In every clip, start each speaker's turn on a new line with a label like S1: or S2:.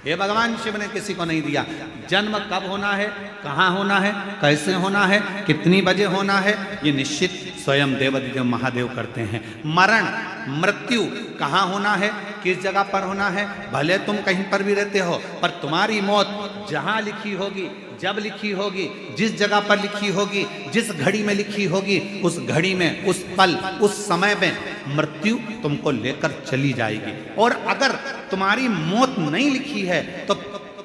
S1: ये भगवान शिव ने किसी को नहीं दिया। जन्म कब होना है, कहाँ होना है, कैसे होना है, कितनी बजे होना है, ये निश्चित स्वयं देवाधिदेव महादेव करते हैं। मरण मृत्यु कहाँ होना है, किस जगह पर होना है, भले तुम कहीं पर भी रहते हो, पर तुम्हारी मौत जहाँ लिखी होगी, जब लिखी होगी, जिस जगह पर लिखी होगी, जिस घड़ी में लिखी होगी, उस घड़ी में, उस पल, उस समय में मृत्यु तुमको लेकर चली जाएगी। और अगर तुम्हारी मौत नहीं लिखी है तो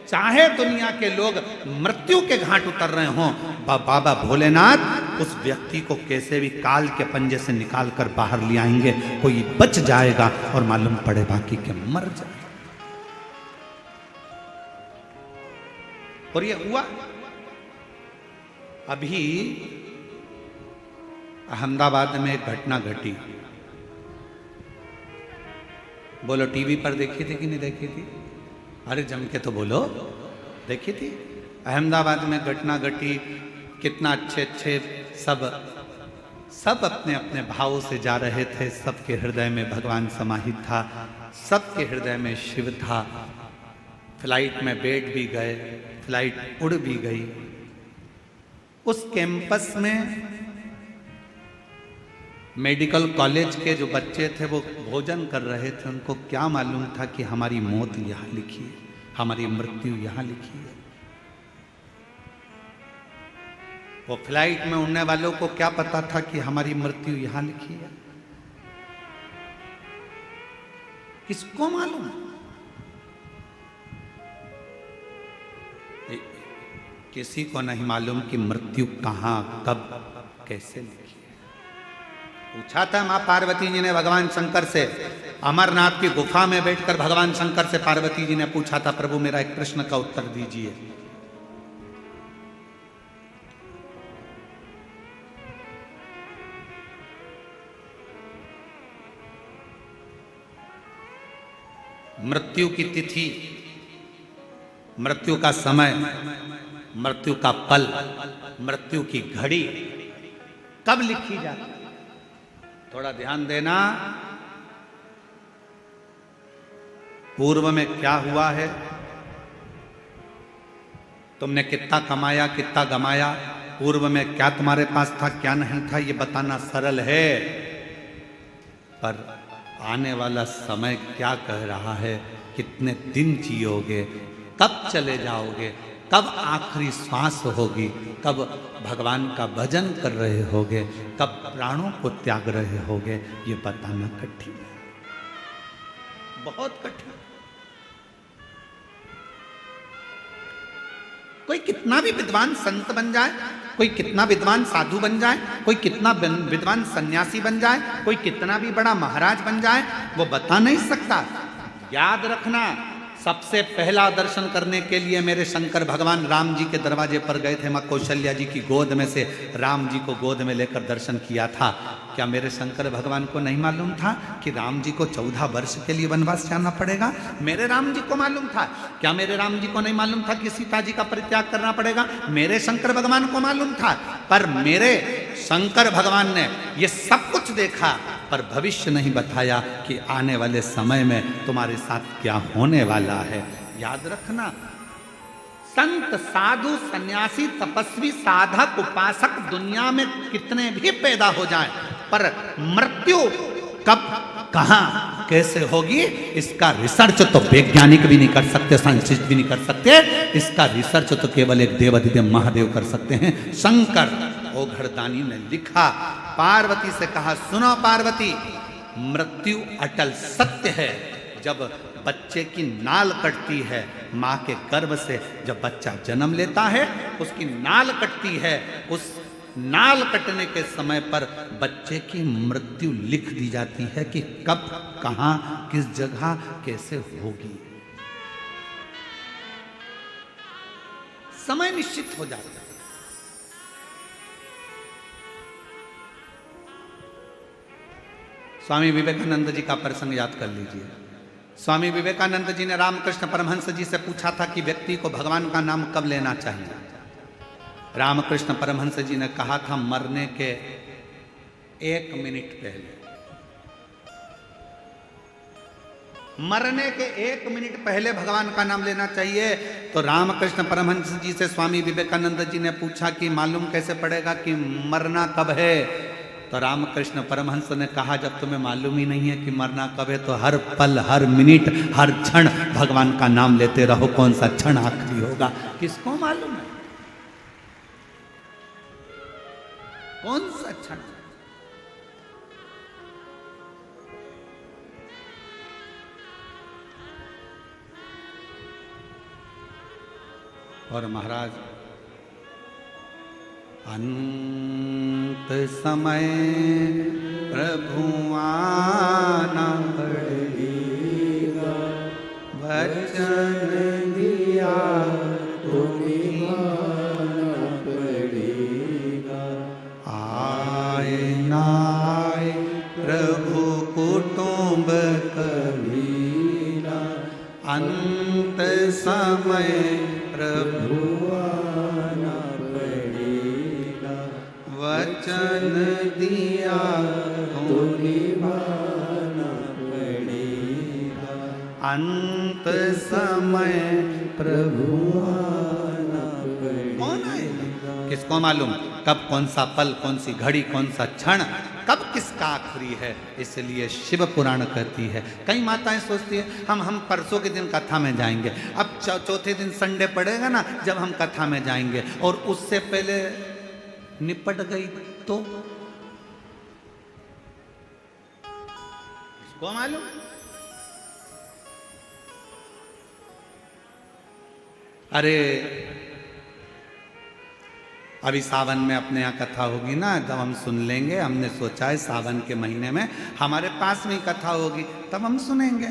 S1: चाहे दुनिया के लोग मृत्यु के घाट उतर रहे हों, बाबा भोलेनाथ उस व्यक्ति को कैसे भी काल के पंजे से निकाल कर बाहर ले आएंगे। कोई बच जाएगा और मालूम पड़े बाकी के मर जाए। और ये हुआ। अभी अहमदाबाद में एक घटना घटी, बोलो टीवी पर देखी थी कि नहीं देखी थी? अरे जम के तो बोलो, देखी थी। अहमदाबाद में घटना घटी, कितना अच्छे अच्छे सब अपने अपने भावों से जा रहे थे, सबके हृदय में भगवान समाहित था, सबके हृदय में शिव था। फ्लाइट में बैठ भी गए, फ्लाइट उड़ भी गई। उस कैंपस में मेडिकल कॉलेज के जो बच्चे थे वो भोजन कर रहे थे। उनको क्या मालूम था कि हमारी मौत यहाँ लिखी है, हमारी मृत्यु यहाँ लिखी है। वो फ्लाइट में उड़ने वालों को क्या पता था कि हमारी मृत्यु यहाँ लिखी है? किसको मालूम? किसी को नहीं मालूम कि मृत्यु कहाँ, कब, कैसे लिखी है। पूछा था मां पार्वती जी ने भगवान शंकर से, अमरनाथ की गुफा में बैठकर भगवान शंकर से पार्वती जी ने पूछा था, प्रभु मेरा एक प्रश्न का उत्तर दीजिए। मृत्यु की तिथि, मृत्यु का समय, मृत्यु का पल, मृत्यु की घड़ी कब लिखी जाती? थोड़ा ध्यान देना, पूर्व में क्या हुआ है, तुमने कितना कमाया, कितना गमाया, पूर्व में क्या तुम्हारे पास था, क्या नहीं था, ये बताना सरल है, पर आने वाला समय क्या कह रहा है, कितने दिन जियोगे, कब चले जाओगे, कब आखिरी श्वास होगी, कब भगवान का भजन कर रहे होगे, कब प्राणों को त्याग रहे होगे, ये बताना कठिन है, बहुत कठिन। कोई कितना भी विद्वान संत बन जाए, कोई कितना विद्वान साधु बन जाए, कोई कितना विद्वान सन्यासी बन जाए, कोई कितना भी बड़ा महाराज बन जाए, वो बता नहीं सकता। याद रखना, सबसे पहला दर्शन करने के लिए मेरे शंकर भगवान राम जी के दरवाजे पर गए थे। मां कौशल्या जी की गोद में से राम जी को गोद में लेकर दर्शन किया था। क्या मेरे शंकर भगवान को नहीं मालूम था कि राम जी को 14 वर्ष के लिए वनवास जाना पड़ेगा? मेरे राम जी को मालूम था। क्या मेरे राम जी को नहीं मालूम था कि सीता जी का परित्याग करना पड़ेगा? मेरे शंकर भगवान को मालूम था। पर मेरे शंकर भगवान ने ये सब कुछ देखा, पर भविष्य नहीं बताया कि आने वाले समय में तुम्हारे साथ क्या होने वाला है। याद रखना, संत साधु सन्यासी तपस्वी साधक उपासक दुनिया में कितने भी पैदा हो जाएं, पर मृत्यु कब, कहां, कैसे होगी, इसका रिसर्च तो वैज्ञानिक भी नहीं कर सकते, साइंटिस्ट भी नहीं कर सकते। इसका रिसर्च तो केवल एक देवाधिदेव महादेव कर सकते हैं। शंकर ओघड़दानी ने लिखा, पार्वती से कहा, सुनो पार्वती, मृत्यु अटल सत्य है। जब बच्चे की नाल कटती है, माँ के गर्भ से जब बच्चा जन्म लेता है, उसकी नाल कटती है, उस नाल कटने के समय पर बच्चे की मृत्यु लिख दी जाती है कि कब, कहां, किस जगह, कैसे होगी। समय निश्चित हो जाता है। स्वामी विवेकानंद जी का प्रसंग याद कर लीजिए। स्वामी विवेकानंद जी ने रामकृष्ण परमहंस जी से पूछा था कि व्यक्ति को भगवान का नाम कब लेना चाहिए। रामकृष्ण परमहंस जी ने कहा था, मरने के 1 मिनट पहले। मरने के 1 मिनट पहले भगवान का नाम लेना चाहिए। तो रामकृष्ण परमहंस जी से स्वामी विवेकानंद जी ने पूछा कि मालूम कैसे पड़ेगा कि मरना कब है? तो रामकृष्ण परमहंस ने कहा, जब तुम्हें मालूम ही नहीं है कि मरना कब है तो हर पल, हर मिनट, हर क्षण भगवान का नाम लेते रहो। कौन सा क्षण आखिरी होगा किसको मालूम है? कौन सा क्षण? और महाराज अंत समय प्रभु आना पड़ेगा, वचन दिया तो निभाना पड़ेगा। आए ना आए प्रभु कुटुंब कबीरा, अंत समय प्रभु आना पड़ेगा, वचन दिया तो निभाना पड़ेगा। अंत समय प्रभु आना पड़ेगा। कौन आएगा किसको मालूम? कब कौन सा पल, कौन सी घड़ी, कौन सा क्षण, कब किसका आखिरी है? इसलिए शिव पुराण कहती है। कई माताएं सोचती है हम परसों के दिन कथा में जाएंगे। अब चौथे दिन संडे पड़ेगा ना, जब हम कथा में जाएंगे, और उससे पहले निपट गई तो इसको मालूम। अरे अभी सावन में अपने यहाँ कथा होगी ना, तब हम सुन लेंगे। हमने सोचा है सावन के महीने में हमारे पास में ही कथा होगी, तब हम सुनेंगे।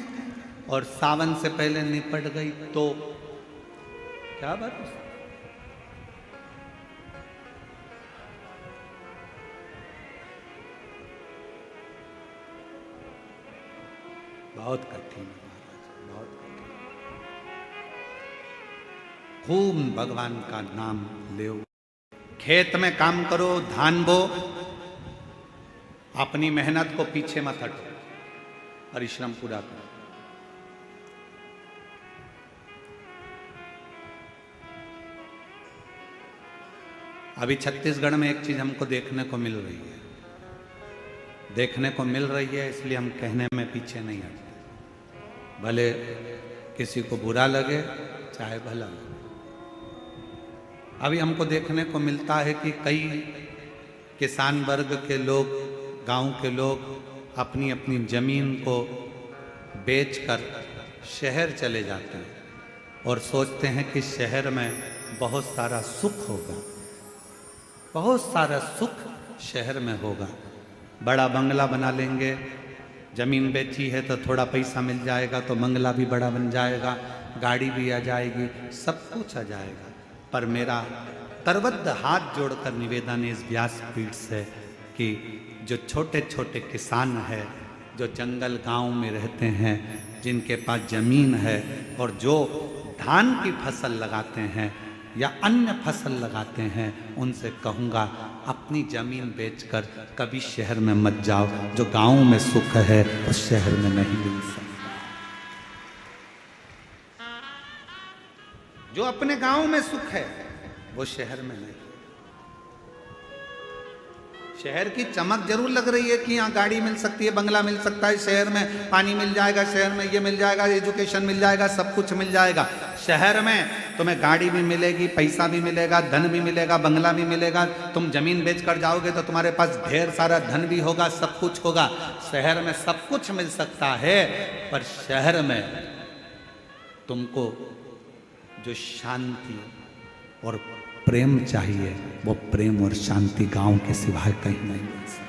S1: और सावन से पहले निपट गई तो क्या बात? बहुत कठिन है, बहुत कठिन। खूब भगवान का नाम ले। खेत में काम करो, धान बो, अपनी मेहनत को पीछे मत हटो, परिश्रम पूरा करो। अभी छत्तीसगढ़ में एक चीज हमको देखने को मिल रही है, इसलिए हम कहने में पीछे नहीं हटते, भले किसी को बुरा लगे चाहे भला लगे। अभी हमको देखने को मिलता है कि कई किसान वर्ग के लोग, गांव के लोग अपनी अपनी जमीन को बेचकर शहर चले जाते हैं और सोचते हैं कि शहर में बहुत सारा सुख होगा, बहुत सारा सुख शहर में होगा। बड़ा बंगला बना लेंगे, जमीन बेची है तो थोड़ा पैसा मिल जाएगा तो बंगला भी बड़ा बन जाएगा, गाड़ी भी आ जाएगी, सब कुछ आ जाएगा। पर मेरा करबद्ध हाथ जोड़कर निवेदन है इस व्यासपीठ से कि जो छोटे छोटे किसान हैं, जो जंगल गांव में रहते हैं, जिनके पास जमीन है और जो धान की फसल लगाते हैं या अन्य फसल लगाते हैं, उनसे कहूँगा अपनी जमीन बेचकर कभी शहर में मत जाओ। जो गांव में सुख है उस शहर में नहीं मिल सकता। जो अपने गांव में सुख है वो शहर में नहीं। शहर की चमक जरूर लग रही है कि यहाँ गाड़ी मिल सकती है, बंगला मिल सकता है, शहर में पानी मिल जाएगा, शहर में ये मिल जाएगा, एजुकेशन मिल जाएगा, सब कुछ मिल जाएगा। शहर में तुम्हें गाड़ी भी मिलेगी, पैसा भी मिलेगा, धन भी मिलेगा, बंगला भी मिलेगा। तुम जमीन बेच कर जाओगे तो तुम्हारे पास ढेर सारा धन भी होगा, सब कुछ होगा। शहर में सब कुछ मिल सकता है, पर शहर में तुमको जो शांति और प्रेम चाहिए, वो प्रेम और शांति गांव के सिवाय कहीं नहीं मिल सकती।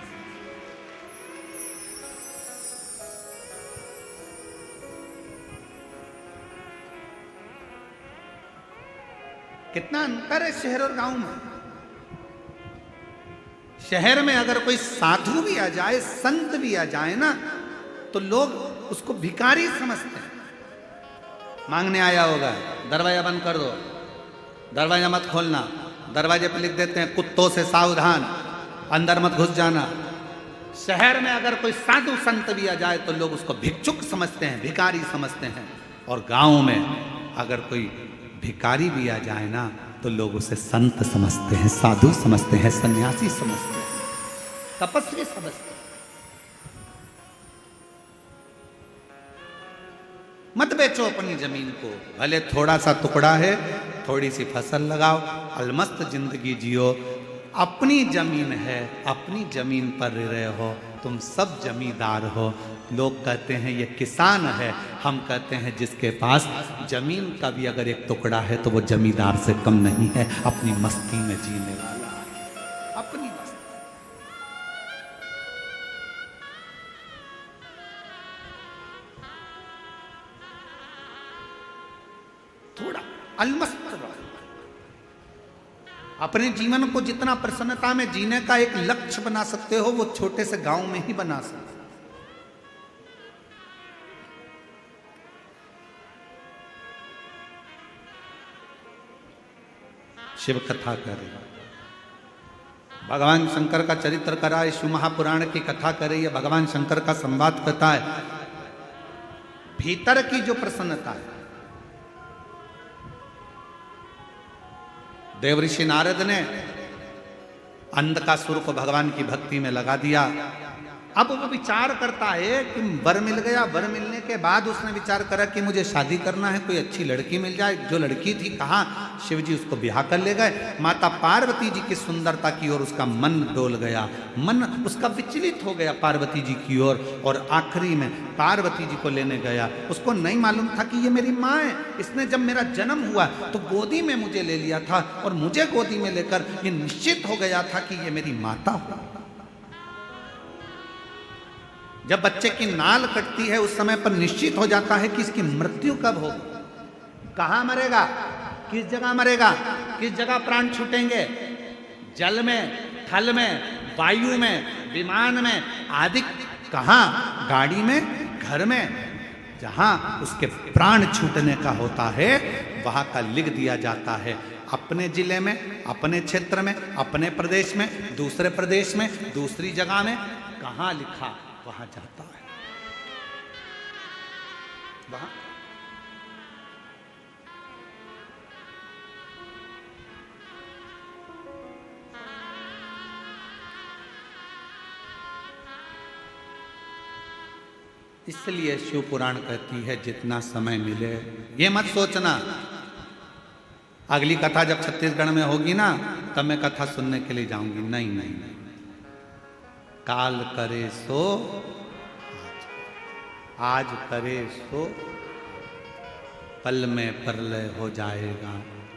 S1: कितना अंतर है शहर और गांव में। शहर में अगर कोई साधु भी आ जाए, संत भी आ जाए ना, तो लोग उसको भिखारी समझते हैं। मांगने आया होगा, दरवाजा बंद कर दो, दरवाजा मत खोलना, दरवाजे पे लिख देते हैं कुत्तों से सावधान, अंदर मत घुस जाना। शहर में अगर कोई साधु संत भी आ जाए तो लोग उसको भिक्षुक समझते हैं, भिखारी समझते हैं। और गांव में अगर कोई भिखारी भी आ जाए ना तो लोग उसे संत समझते हैं, साधु समझते हैं, सन्यासी समझते हैं, तपस्वी समझते हैं। मत बेचो अपनी जमीन को, भले थोड़ा सा टुकड़ा है, थोड़ी सी फसल लगाओ, अलमस्त जिंदगी जियो। अपनी जमीन है, अपनी जमीन पर रहे हो, तुम सब जमींदार हो। लोग कहते हैं ये किसान है, हम कहते हैं जिसके पास जमीन का भी अगर एक टुकड़ा है तो वो जमींदार से कम नहीं है, अपनी मस्ती में जीने वाला है, अपनी मस्ती। थोड़ा अलमस्त रहो। अपने जीवन को जितना प्रसन्नता में जीने का एक लक्ष्य बना सकते हो वो छोटे से गांव में ही बना सकते हो। शिव कथा करे, भगवान शंकर का चरित्र करा है, शिव महापुराण की कथा करे, ये भगवान शंकर का संवाद कथा है। भीतर की जो प्रसन्नता है, देवऋषि नारद ने अंधकासुर को भगवान की भक्ति में लगा दिया। अब वो विचार करता है कि वर मिल गया, वर मिलने के बाद उसने विचार करा कि मुझे शादी करना है, कोई अच्छी लड़की मिल जाए। जो लड़की थी कहाँ, शिव जी उसको ब्याह कर ले गए। माता पार्वती जी की सुंदरता की ओर उसका मन डोल गया, मन उसका विचलित हो गया पार्वती जी की ओर, और आखिरी में पार्वती जी को लेने गया। उसको नहीं मालूम था कि ये मेरी माँ है, इसने जब मेरा जन्म हुआ तो गोदी में मुझे ले लिया था, और मुझे गोदी में लेकर ये निश्चित हो गया था कि ये मेरी माता हो। जब बच्चे की नाल कटती है उस समय पर निश्चित हो जाता है कि इसकी मृत्यु कब होगी, कहाँ मरेगा, किस जगह मरेगा, किस जगह प्राण छूटेंगे, जल में, थल में, वायु में, विमान में आदि, कहाँ, गाड़ी में, घर में, जहां उसके प्राण छूटने का होता है वहां का लिख दिया जाता है। अपने जिले में, अपने क्षेत्र में, अपने प्रदेश में, दूसरे प्रदेश में, दूसरी जगह में, कहाँ लिखा वहां जाता है, वहां। इसलिए शिव पुराण कहती है जितना समय मिले, ये मत सोचना अगली कथा जब छत्तीसगढ़ में होगी ना तब मैं कथा सुनने के लिए जाऊंगी। नहीं नहीं नहीं, काल करे सो आज करे सो पल में प्रलय हो जाएगा,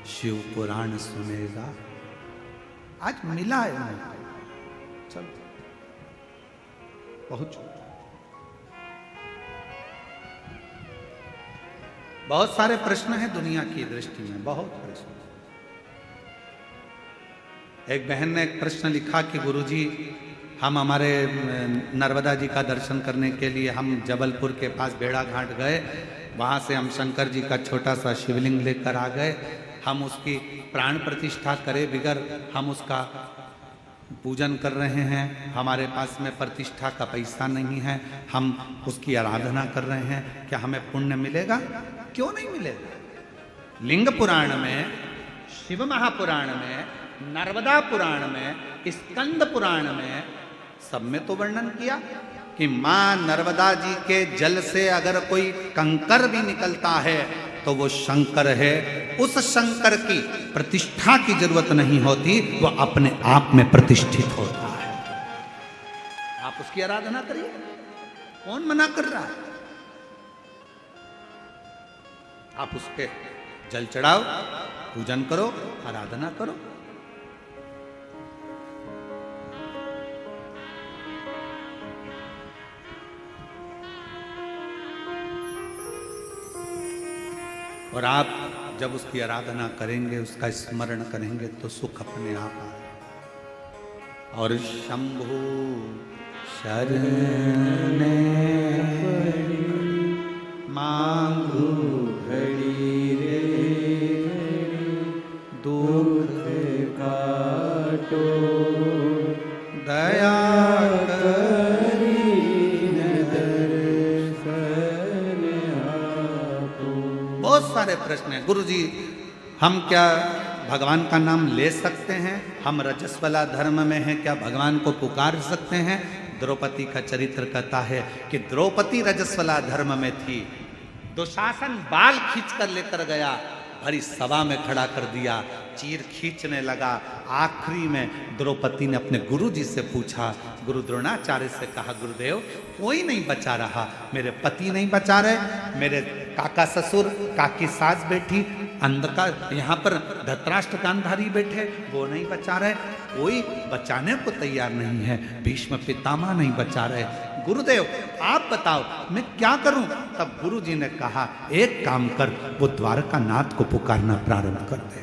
S1: शिव पुराण सुनेगा। आज मिला है, चल पहुंचो। बहुत सारे प्रश्न हैं दुनिया की दृष्टि में, बहुत प्रश्न। एक बहन ने एक प्रश्न लिखा कि गुरुजी हम हमारे नर्मदा जी का दर्शन करने के लिए हम जबलपुर के पास बेड़ा घाट गए, वहाँ से हम शंकर जी का छोटा सा शिवलिंग लेकर आ गए, हम उसकी प्राण प्रतिष्ठा करे बिगर हम उसका पूजन कर रहे हैं, हमारे पास में प्रतिष्ठा का पैसा नहीं है, हम उसकी आराधना कर रहे हैं, क्या हमें पुण्य मिलेगा? क्यों नहीं मिलेगा? लिंग पुराण में, शिव महापुराण में, नर्मदा पुराण में, स्कंद पुराण में सब में तो वर्णन किया कि मां नर्मदा जी के जल से अगर कोई कंकर भी निकलता है तो वो शंकर है। उस शंकर की प्रतिष्ठा की जरूरत नहीं होती, वो अपने आप में प्रतिष्ठित होता है। आप उसकी आराधना करिए, कौन मना कर रहा है? आप उसके जल चढ़ाओ, पूजन करो, आराधना करो। और आप जब उसकी आराधना करेंगे, उसका स्मरण करेंगे तो सुख अपने आप आए। और शंभु शरण मांगू घड़ी रे, दुख काटो दया कर प्रश्न है, गुरु जी हम क्या भगवान का नाम ले सकते हैं? हम रजस वाला धर्म में हैं, क्या भगवान को पुकार सकते हैं? द्रौपदी का चरित्र कहता है कि द्रौपदी रजस वाला धर्म में थी, दुशासन बाल खींच कर लेकर गया, भरी सभा में खड़ा कर दिया, चीर खींचने लगा। आखिरी में द्रौपदी ने अपने गुरु जी से पूछा, गुरु द्रोणाचार्य से कहा, गुरुदेव कोई नहीं बचा रहा, मेरे पति नहीं बचा रहे, मेरे काका ससुर काकी सास बैठी, अंधकार यहाँ पर धृतराष्ट्र गांधारी बैठे, वो नहीं बचा रहे, कोई बचाने को तैयार नहीं है, भीष्म पितामह नहीं बचा रहे, गुरुदेव आप बताओ मैं क्या करूं? तब गुरु जी ने कहा, एक काम कर, वो द्वारका नाथ को पुकारना प्रारंभ कर दे।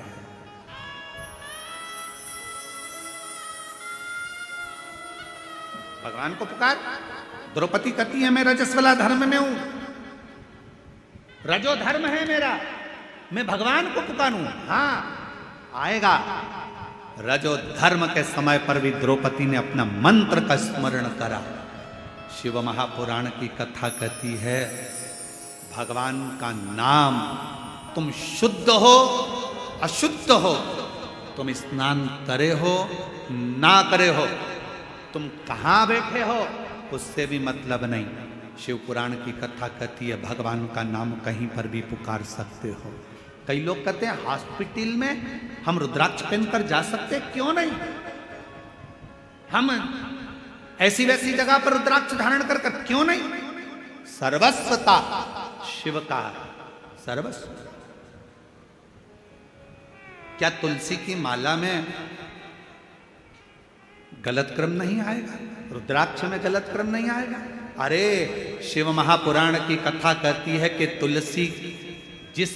S1: भगवान को पुकार। द्रौपदी कहती है मैं रजस्वला धर्म में हूं, रजो धर्म है मेरा, मैं भगवान को पुकारूं। हाँ आएगा। रजो धर्म के समय पर भी द्रौपदी ने अपना मंत्र का स्मरण करा। शिव महापुराण की कथा कहती है, भगवान का नाम, तुम शुद्ध हो अशुद्ध हो, तुम स्नान करे हो ना करे हो, तुम कहां बैठे हो उससे भी मतलब नहीं। शिव पुराण की कथा कहती है भगवान का नाम कहीं पर भी पुकार सकते हो। कई लोग कहते हैं हॉस्पिटल में हम रुद्राक्ष पहनकर जा सकते, क्यों नहीं? हम ऐसी वैसी जगह पर रुद्राक्ष धारण कर क्यों नहीं? सर्वस्वता शिव का सर्वस्व। क्या तुलसी की माला में गलत क्रम नहीं आएगा? रुद्राक्ष में गलत क्रम नहीं आएगा? अरे शिव महापुराण की कथा कहती है कि तुलसी जिस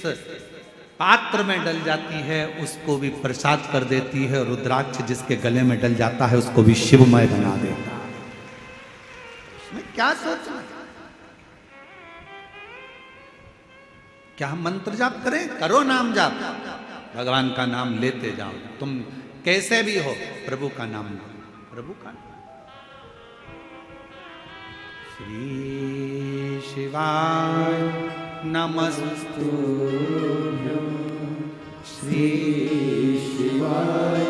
S1: पात्र में डल जाती है उसको भी प्रसाद कर देती है, रुद्राक्ष जिसके गले में डल जाता है उसको भी शिवमय बना देता है। इसमें क्या सोचना? क्या हम मंत्र जाप करें? करो नाम जाप, भगवान का नाम लेते जाओ, तुम कैसे भी हो प्रभु का नाम लो, प्रभु का नाम। श्री शिवाय नमस्तु, श्री शिवाय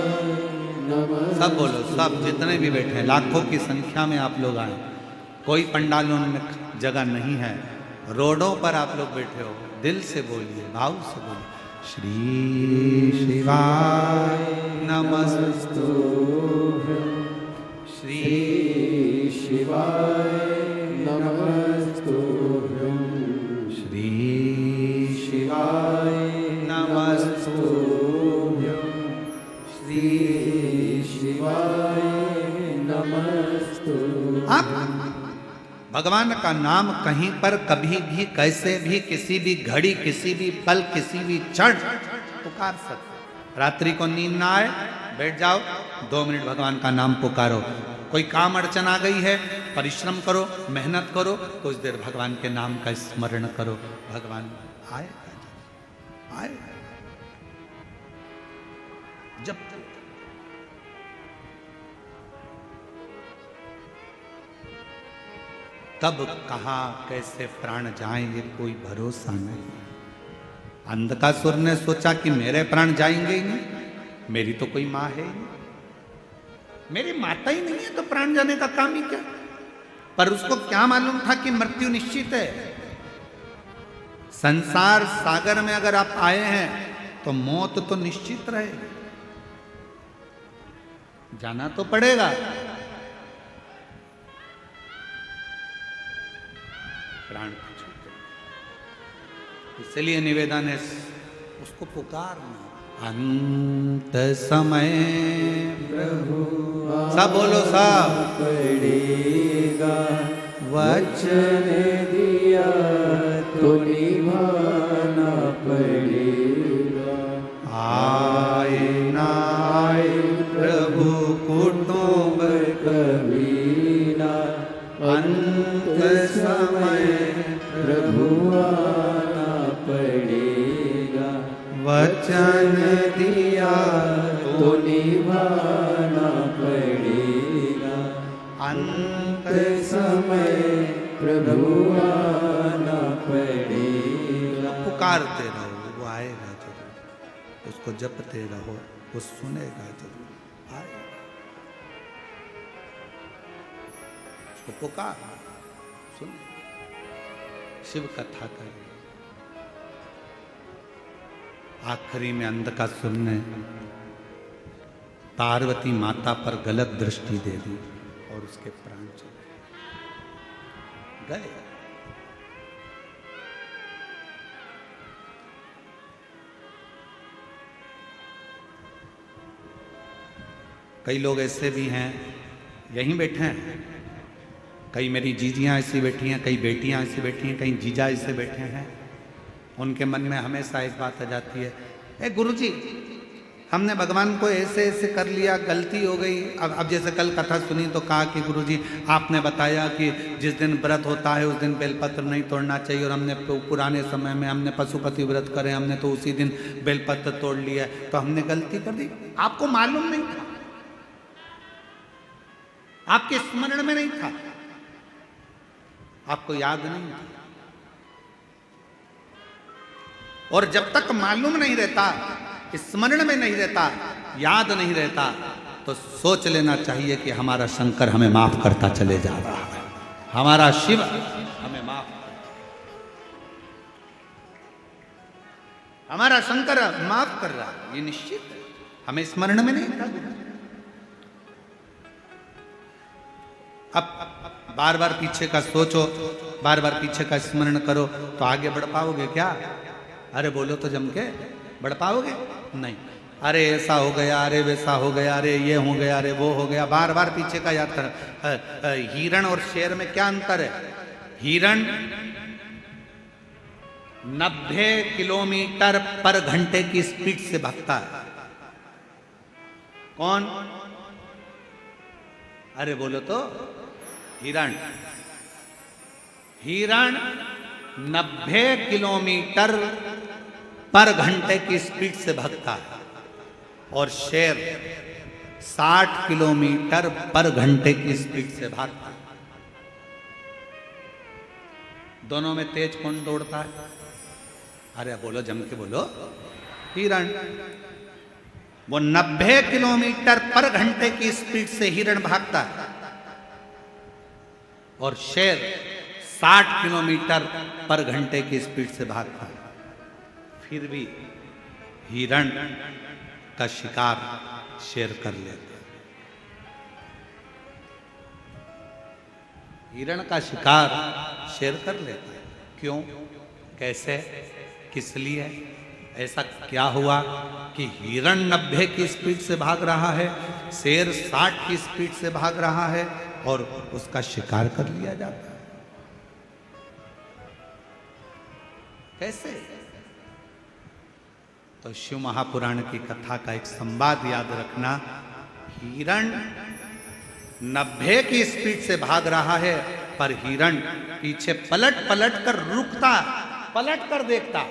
S1: नमस्तु। सब बोलो, सब जितने भी बैठे हैं, लाखों की संख्या में आप लोग आए, कोई पंडालों में जगह नहीं है, रोडों पर आप लोग बैठे हो, दिल से बोलिए, भाव से बोलिए, श्री शिवाय नमस्तु, श्री शिवाय नमस्तु, श्री शिवाय नमस्तु, श्री शिवाय नमस्तु। आप भगवान का नाम कहीं पर कभी भी कैसे भी किसी भी घड़ी किसी भी पल किसी भी क्षण पुकार सकते। रात्रि को नींद ना आए, बैठ जाओ, 2 मिनट भगवान का नाम पुकारो। कोई काम अड़चन आ गई है, परिश्रम करो, मेहनत करो, कुछ देर भगवान के नाम का स्मरण करो, भगवान आए आए। जब तब कहाँ कैसे प्राण जाएंगे कोई भरोसा नहीं। अंधकासुर ने सोचा कि मेरे प्राण जाएंगे ही नहीं, मेरी तो कोई माँ है ही नहीं, मेरी माता ही नहीं है तो प्राण जाने का काम ही क्या। पर उसको क्या मालूम था कि मृत्यु निश्चित है। संसार सागर में अगर आप आए हैं तो मौत तो निश्चित रहेगी, जाना तो पड़ेगा। प्राण छूटे, इसलिए निवेदन है उसको पुकारना। अंत समय प्रभु सब बोलो, सब
S2: पड़ेगा, वचन दिया तो निभाना पड़ेगा।
S1: आए ना आए प्रभु कुटुंब
S2: कभी ना, अंत समय प्रभु आना पड़ेगा।
S1: वचन
S2: दिया तो निभाना पड़ेगा। अंत समय प्रभु आना पड़ेगा।
S1: पुकारते रहो, वो जरूर, उसको जपते रहो, वो सुनेगा जरूर, आएगा। उसको पुकार, सुन, शिव कथा करे। आखिरी में अंधकासुर ने पार्वती माता पर गलत दृष्टि दे दी और उसके प्राण चले गए। कई लोग ऐसे भी हैं, यहीं बैठे हैं, कई मेरी जीजियां ऐसी बैठी हैं, कई बेटियां ऐसी बैठी हैं, कई जीजा ऐसे बैठे हैं। उनके मन में हमेशा एक बात आ जाती है, ए गुरुजी, हमने भगवान को ऐसे ऐसे कर लिया, गलती हो गई। अब जैसे कल कथा सुनी तो कहा कि गुरुजी आपने बताया कि जिस दिन व्रत होता है उस दिन बेलपत्र नहीं तोड़ना चाहिए, और हमने पुराने समय में हमने पशुपति व्रत करे, हमने तो उसी दिन बेलपत्र तोड़ लिया, तो हमने गलती कर दी। आपको मालूम नहीं था, आपके स्मरण में नहीं था, आपको याद नहीं था। और जब तक मालूम नहीं रहता, स्मरण में नहीं रहता, याद नहीं रहता, तो सोच लेना चाहिए कि हमारा शंकर हमें माफ करता चले जा रहा है, हमारा शिव हमें माफ, हमारा शंकर माफ कर रहा है, ये निश्चित है। हमें स्मरण में नहीं था। अब बार बार पीछे का सोचो, बार बार पीछे का स्मरण करो तो आगे बढ़ पाओगे क्या? अरे बोलो तो जम के, बढ़ पाओगे? नहीं। अरे ऐसा हो गया, अरे वैसा हो गया, अरे ये हो गया, अरे वो हो गया, बार बार पीछे का याद कर। हिरण और शेर में क्या अंतर है? हिरण 90 किलोमीटर पर घंटे की स्पीड से भागता है। कौन? अरे बोलो तो, हिरण। हिरण 90 किलोमीटर पर घंटे की स्पीड से भागता है और शेर 60 किलोमीटर पर घंटे की स्पीड से भागता है। दोनों में तेज कौन दौड़ता है? अरे बोलो, जम के बोलो। हिरण। वो 90 किलोमीटर पर घंटे की स्पीड से हिरण भागता है और शेर 60 किलोमीटर पर घंटे की स्पीड से भागता है। फिर भी हिरण का शिकार शेर कर लेता है। हिरण का शिकार शेर कर लेता है। क्यों? कैसे? किस लिए? ऐसा क्या हुआ कि हिरण 90 की स्पीड से भाग रहा है, शेर 60 की स्पीड से भाग रहा है और उसका शिकार कर लिया जाता है? कैसे? तो शिव महापुराण की कथा का एक संवाद याद रखना। हिरण 90 की स्पीड से भाग रहा है, पर हिरण पीछे पलट पलट कर रुकता, पलट कर देखता,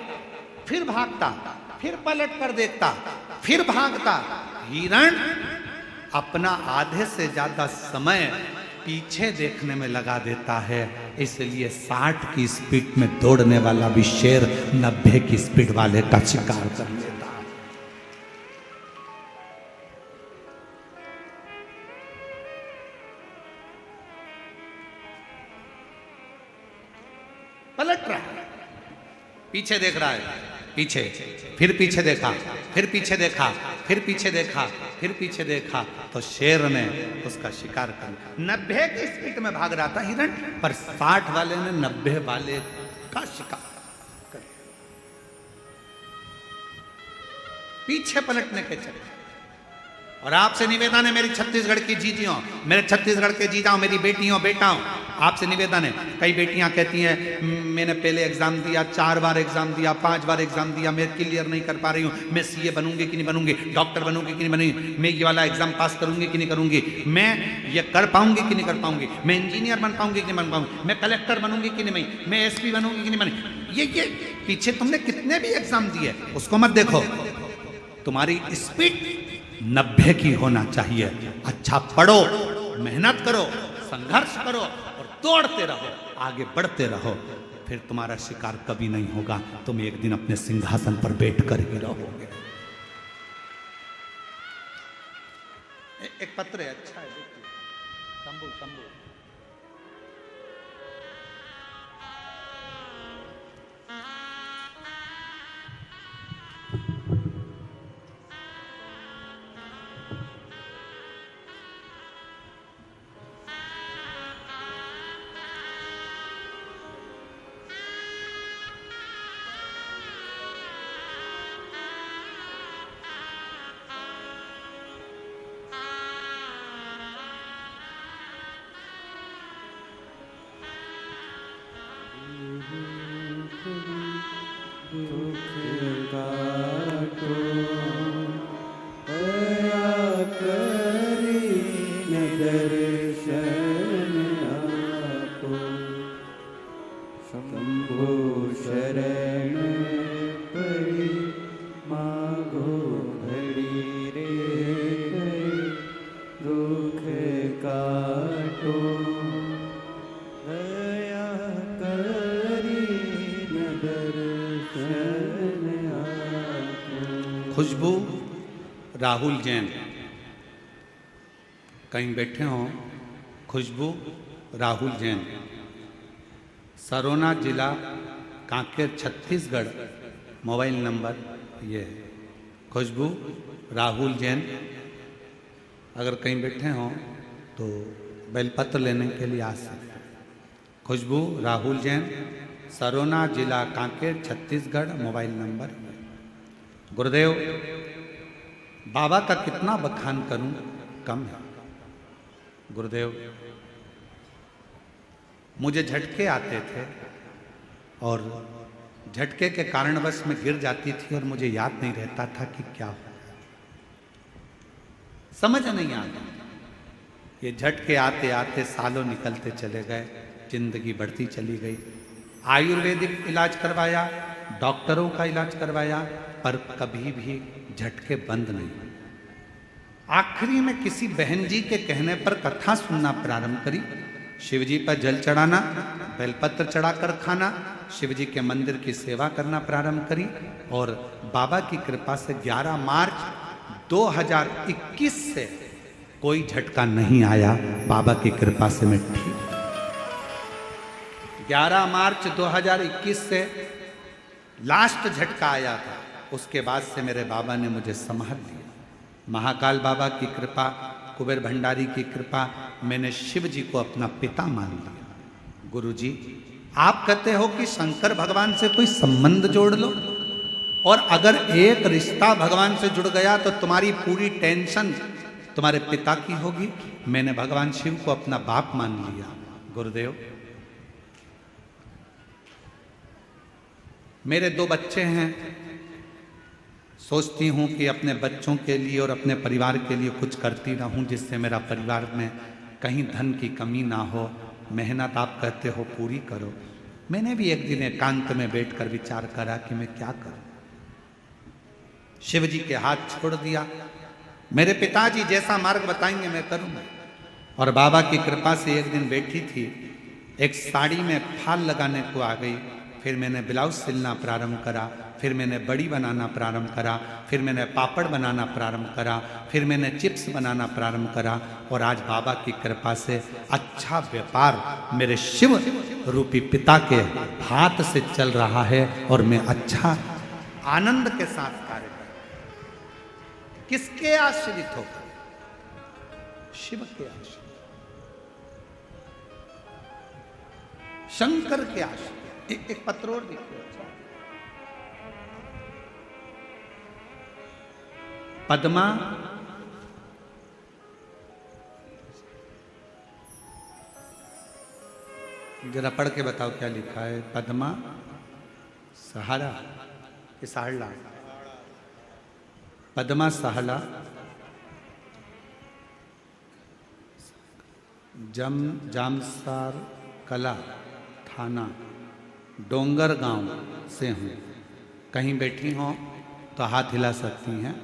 S1: फिर भागता, फिर पलट कर देखता, फिर भागता। हिरण अपना आधे से ज्यादा समय पीछे देखने में लगा देता है, इसलिए 60 की स्पीड में दौड़ने वाला भी शेर 90 की स्पीड वाले का शिकार कर लेता है। पलट रहा है, पीछे देख रहा है, पीछे, फिर पीछे देखा, फिर पीछे देखा, फिर पीछे देखा, फिर पीछे देखा, तो शेर ने उसका शिकार कर लिया। 90 की स्पीड में भाग रहा था हिरण, पर 60 वाले ने 90 वाले का शिकार कर लिया। पीछे पलटने के चक्कर। और आपसे निवेदन है, मेरी छत्तीसगढ़ की जीजियों, मेरे छत्तीसगढ़ के जीजाओं, मेरी बेटियों बेटाओं, आपसे निवेदन है। कई बेटियां कहती हैं मैंने पहले एग्जाम दिया, 4 बार एग्जाम दिया, 5 बार एग्जाम दिया, मैं क्लियर नहीं कर पा रही हूँ, मैं सीए बनूंगी कि नहीं बनूंगी, डॉक्टर बनूंगी कि नहीं बनूंगी, मैं ये वाला एग्जाम पास करूंगी कि नहीं करूंगी, मैं ये कर पाऊंगी कि नहीं कर पाऊंगी, मैं इंजीनियर बन पाऊंगी कि नहीं बन पाऊंगी, मैं कलेक्टर बनूंगी कि नहीं, मैं एसपी बनूंगी कि नहीं बनूंगी। ये पीछे तुमने कितने भी एग्जाम दिए, उसको मत देखो, तुम्हारी स्पीड 90 की होना चाहिए। अच्छा पढ़ो, मेहनत करो, संघर्ष करो और दौड़ते रहो, आगे बढ़ते रहो। फिर तुम्हारा शिकार कभी नहीं होगा, तुम एक दिन अपने सिंहासन पर बैठकर ही रहोगे। एक पत्र है, अच्छा है, देखिए। शंभू शंभू खुशबू राहुल जैन कहीं बैठे हों। खुशबू राहुल जैन, सरोना जिला कांकेर छत्तीसगढ़, मोबाइल नंबर ये है। खुशबू राहुल जैन अगर कहीं बैठे हों तो बेलपत्र लेने के लिए आ सकते। खुशबू राहुल जैन, सरोना जिला कांकेर छत्तीसगढ़, मोबाइल नंबर। गुरुदेव, बाबा का कितना बखान करूं, कम है। गुरुदेव, मुझे झटके आते थे और झटके के कारणवश मैं गिर जाती थी और मुझे याद नहीं रहता था कि क्या हो, समझ नहीं आता। ये झटके आते आते सालों निकलते चले गए, जिंदगी बढ़ती चली गई। आयुर्वेदिक इलाज करवाया, डॉक्टरों का इलाज करवाया, पर कभी भी झटके बंद नहीं। आखिरी में किसी बहन जी के कहने पर कथा सुनना प्रारंभ करी। शिव जी पर जल चढ़ाना, बेलपत्र चढ़ाकर खाना, शिव जी के मंदिर की सेवा करना प्रारंभ करी और बाबा की कृपा से 11 मार्च 2021 से कोई झटका नहीं आया। बाबा की कृपा से मैं ठीक। 11 मार्च 2021 से लास्ट झटका आया था, उसके बाद से मेरे बाबा ने मुझे संभाल लिया। महाकाल बाबा की कृपा, कुबेर भंडारी की कृपा, मैंने शिव जी को अपना पिता मान लिया। गुरु जी, आप कहते हो कि शंकर भगवान से कोई संबंध जोड़ लो, और अगर एक रिश्ता भगवान से जुड़ गया तो तुम्हारी पूरी टेंशन तुम्हारे पिता की होगी। मैंने भगवान शिव को अपना बाप मान लिया। गुरुदेव, मेरे 2 बच्चे हैं, सोचती हूँ कि अपने बच्चों के लिए और अपने परिवार के लिए कुछ करती रहूँ, जिससे मेरा परिवार में कहीं धन की कमी ना हो। मेहनत आप कहते हो पूरी करो। मैंने भी एक दिन एकांत में बैठकर विचार करा कि मैं क्या करूँ। शिव जी के हाथ छोड़ दिया। मेरे पिताजी जैसा मार्ग बताएंगे मैं करूँगा। और बाबा की कृपा से एक दिन बैठी थी, एक साड़ी में फाल लगाने को आ गई। फिर मैंने ब्लाउज सिलना प्रारंभ करा, फिर मैंने बड़ी बनाना प्रारंभ करा, फिर मैंने पापड़ बनाना प्रारंभ करा, फिर मैंने चिप्स बनाना प्रारंभ करा। और आज बाबा की कृपा से अच्छा व्यापार मेरे शिव रूपी पिता के हाथ से चल रहा है और मैं अच्छा आनंद के साथ कार्य कर रहा हूं। किसके आश्रित होकर? शिव के आश्रित, शंकर के आश्रित। एक पत्र और देखो। पद्मा जरा पढ़ के बताओ क्या लिखा है। पद्मा सहारा कि साहला? पद्मा सहाला, जामसार कला थाना डोंगर गांव से हूँ। कहीं बैठी हों तो हाथ हिला सकती हैं।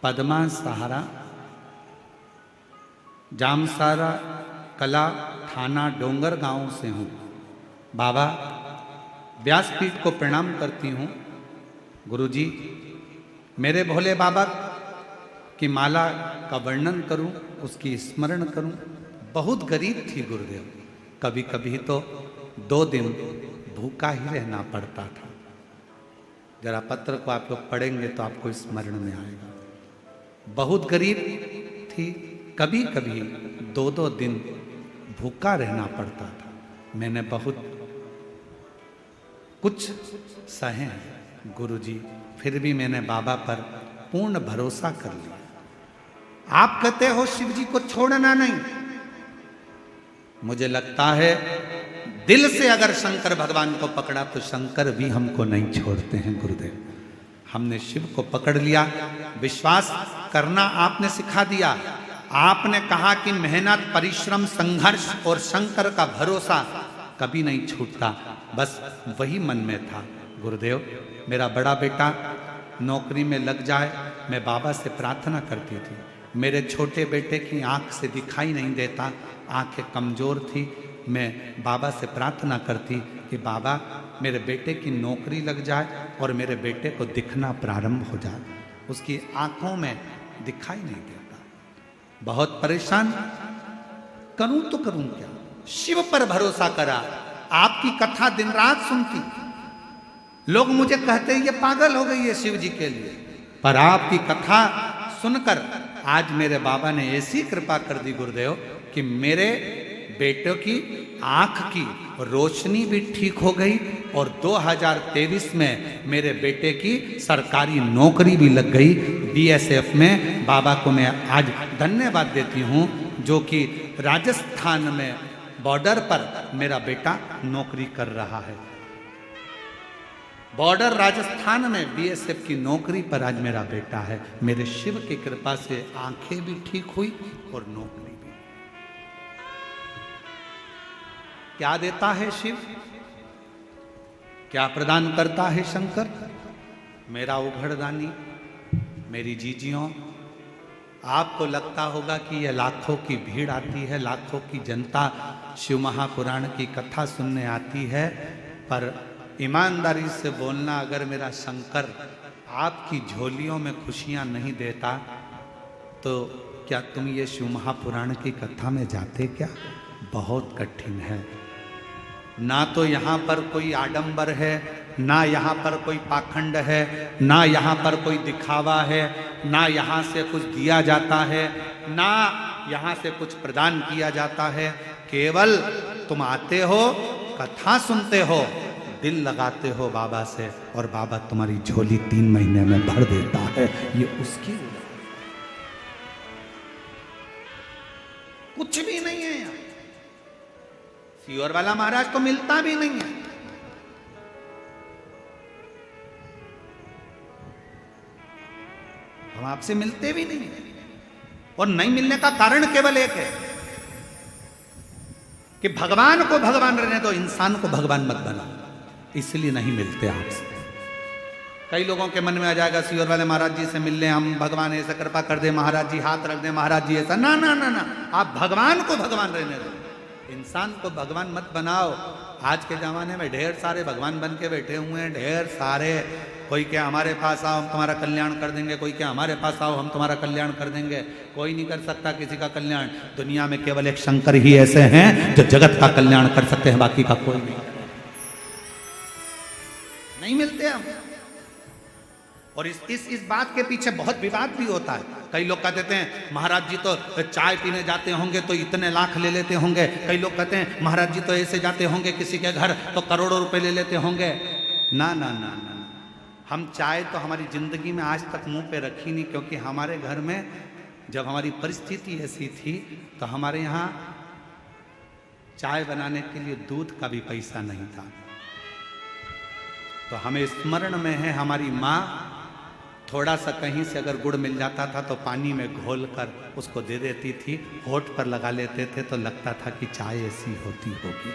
S1: पद्मा सहारा, जामसारा कला थाना डोंगर गांव से हूँ। बाबा, व्यासपीठ को प्रणाम करती हूँ। गुरुजी, मेरे भोले बाबा की माला का वर्णन करूं, उसकी स्मरण करूं। बहुत गरीब थी गुरुदेव, कभी कभी तो 2 दिन भूखा ही रहना पड़ता था। जरा पत्र को आप लोग पढ़ेंगे तो आपको स्मरण में आएगा। बहुत गरीब थी, कभी कभी 2-2 दिन भूखा रहना पड़ता था। मैंने बहुत कुछ सहे गुरुजी, फिर भी मैंने बाबा पर पूर्ण भरोसा कर लिया। आप कहते हो शिव जी को छोड़ना नहीं, मुझे लगता है दिल से अगर शंकर भगवान को पकड़ा तो शंकर भी हमको नहीं छोड़ते हैं गुरुदेव। हमने शिव को पकड़ लिया, विश्वास करना आपने सिखा दिया। आपने कहा कि मेहनत, परिश्रम, संघर्ष और शंकर का भरोसा कभी नहीं छूटता। बस वही मन में था। गुरुदेव, मेरा बड़ा बेटा नौकरी में लग जाए, मैं बाबा से प्रार्थना करती थी। मेरे छोटे बेटे की आंख से दिखाई नहीं देता, आंखें कमज़ोर थी। मैं बाबा से प्रार्थना करती कि बाबा मेरे बेटे की नौकरी लग जाए और मेरे बेटे को दिखना प्रारंभ हो जाए। उसकी आंखों में दिखाई नहीं देता, बहुत परेशान, करूं तो करूं क्या। शिव पर भरोसा करा, आपकी कथा दिन रात सुनती। लोग मुझे कहते ये पागल हो गई है शिव जी के लिए, पर आपकी कथा सुनकर आज मेरे बाबा ने ऐसी कृपा कर दी गुरुदेव कि मेरे बेटे की आंख की रोशनी भी ठीक हो गई और 2023 में मेरे बेटे की सरकारी नौकरी भी लग गई बीएसएफ में। बाबा को मैं आज धन्यवाद देती हूँ, जो कि राजस्थान में बॉर्डर पर मेरा बेटा नौकरी कर रहा है। बॉर्डर राजस्थान में बीएसएफ की नौकरी पर आज मेरा बेटा है। मेरे शिव की कृपा से आंखें भी ठीक हुई और नौकरी भी। क्या देता है शिव, क्या प्रदान करता है शंकर? मेरा उघड़दानी, मेरी जीजियों, आपको लगता होगा कि यह लाखों की भीड़ आती है, लाखों की जनता शिव महापुराण की कथा सुनने आती है, पर ईमानदारी से बोलना, अगर मेरा शंकर आपकी झोलियों में खुशियां नहीं देता तो क्या तुम ये शिव महापुराण की कथा में जाते क्या? बहुत कठिन है। ना तो यहाँ पर कोई आडंबर है, ना यहाँ पर कोई पाखंड है, ना यहाँ पर कोई दिखावा है, ना यहाँ से कुछ दिया जाता है, ना यहाँ से कुछ प्रदान किया जाता है। केवल तुम आते हो, कथा सुनते हो, दिल लगाते हो बाबा से, और बाबा तुम्हारी झोली 3 महीने में भर देता है। ये उसकी कुछ भी नहीं है यार। सीहोर वाला महाराज तो मिलता भी नहीं है। हम आपसे मिलते भी नहीं है, और नहीं मिलने का कारण केवल एक है कि भगवान को भगवान रहने दो, इंसान को भगवान मत बनाओ, इसलिए नहीं मिलते आपसे। कई लोगों के मन में आ जाएगा सीहोर वाले महाराज जी से मिलने, हम भगवान ऐसा कृपा कर दे, महाराज जी हाथ रख दे, महाराज जी ऐसा। ना ना ना ना, आप भगवान को भगवान रहने दो, इंसान को भगवान मत बनाओ। आज के जमाने में ढेर सारे भगवान बन के बैठे हुए हैं, ढेर सारे। कोई क्या हमारे पास आओ हम तुम्हारा कल्याण कर देंगे, कोई क्या हमारे पास आओ हम तुम्हारा कल्याण कर देंगे। कोई नहीं कर सकता किसी का कल्याण। दुनिया में केवल एक शंकर ही ऐसे हैं जो जगत का कल्याण कर सकते हैं, बाकी का कोई नहीं मिलते हम। और इस बात के पीछे बहुत विवाद भी होता है। कई लोग कहते हैं महाराज जी तो चाय पीने जाते होंगे तो इतने लाख ले लेते होंगे। कई लोग कहते हैं महाराज जी तो ऐसे जाते होंगे किसी के घर तो करोड़ों रुपए ले लेते होंगे। ना ना ना ना, हम चाय तो हमारी जिंदगी में आज तक मुंह पे रखी नहीं, क्योंकि हमारे घर में जब हमारी परिस्थिति ऐसी थी तो हमारे यहाँ चाय बनाने के लिए दूध का भी पैसा नहीं था। तो हमें स्मरण में है हमारी माँ थोड़ा सा कहीं से अगर गुड़ मिल जाता था तो पानी में घोल कर उसको दे देती थी, होठ पर लगा लेते थे तो लगता था कि चाय ऐसी होती होगी।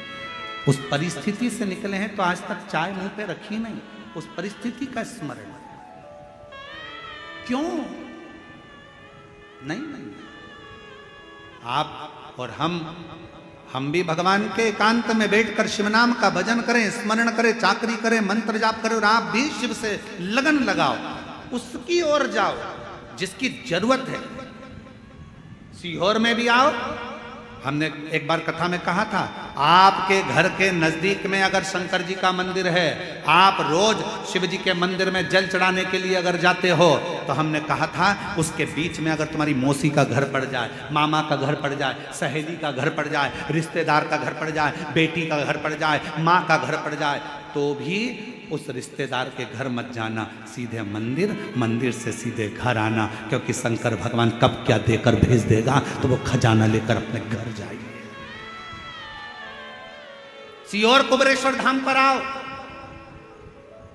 S1: उस परिस्थिति से निकले हैं तो आज तक चाय मुंह पे रखी नहीं, उस परिस्थिति का स्मरण। क्यों नहीं नहीं, आप और हम भी भगवान के एकांत में बैठकर शिव नाम का भजन करें, स्मरण करें, चाकरी करें, मंत्र जाप करें, और आप भी शिव से लगन लगाओ, उसकी ओर जाओ जिसकी जरूरत है। सीहोर में भी आओ। हमने एक बार कथा में कहा था, आपके घर के नजदीक में अगर शंकर जी का मंदिर है, आप रोज शिव जी के मंदिर में जल चढ़ाने के लिए अगर जाते हो, तो हमने कहा था उसके बीच में अगर तुम्हारी मौसी का घर पड़ जाए, मामा का घर पड़ जाए, सहेली का घर पड़ जाए, रिश्तेदार का घर पड़ जाए, बेटी का घर पड़ जाए, माँ का घर पड़ जाए, तो भी उस रिश्तेदार के घर मत जाना, सीधे मंदिर, मंदिर से सीधे घर आना, क्योंकि शंकर भगवान कब क्या देकर भेज देगा, तो वो खजाना लेकर अपने घर जाइए। सीहोर कुबेरेश्वर धाम पर आओ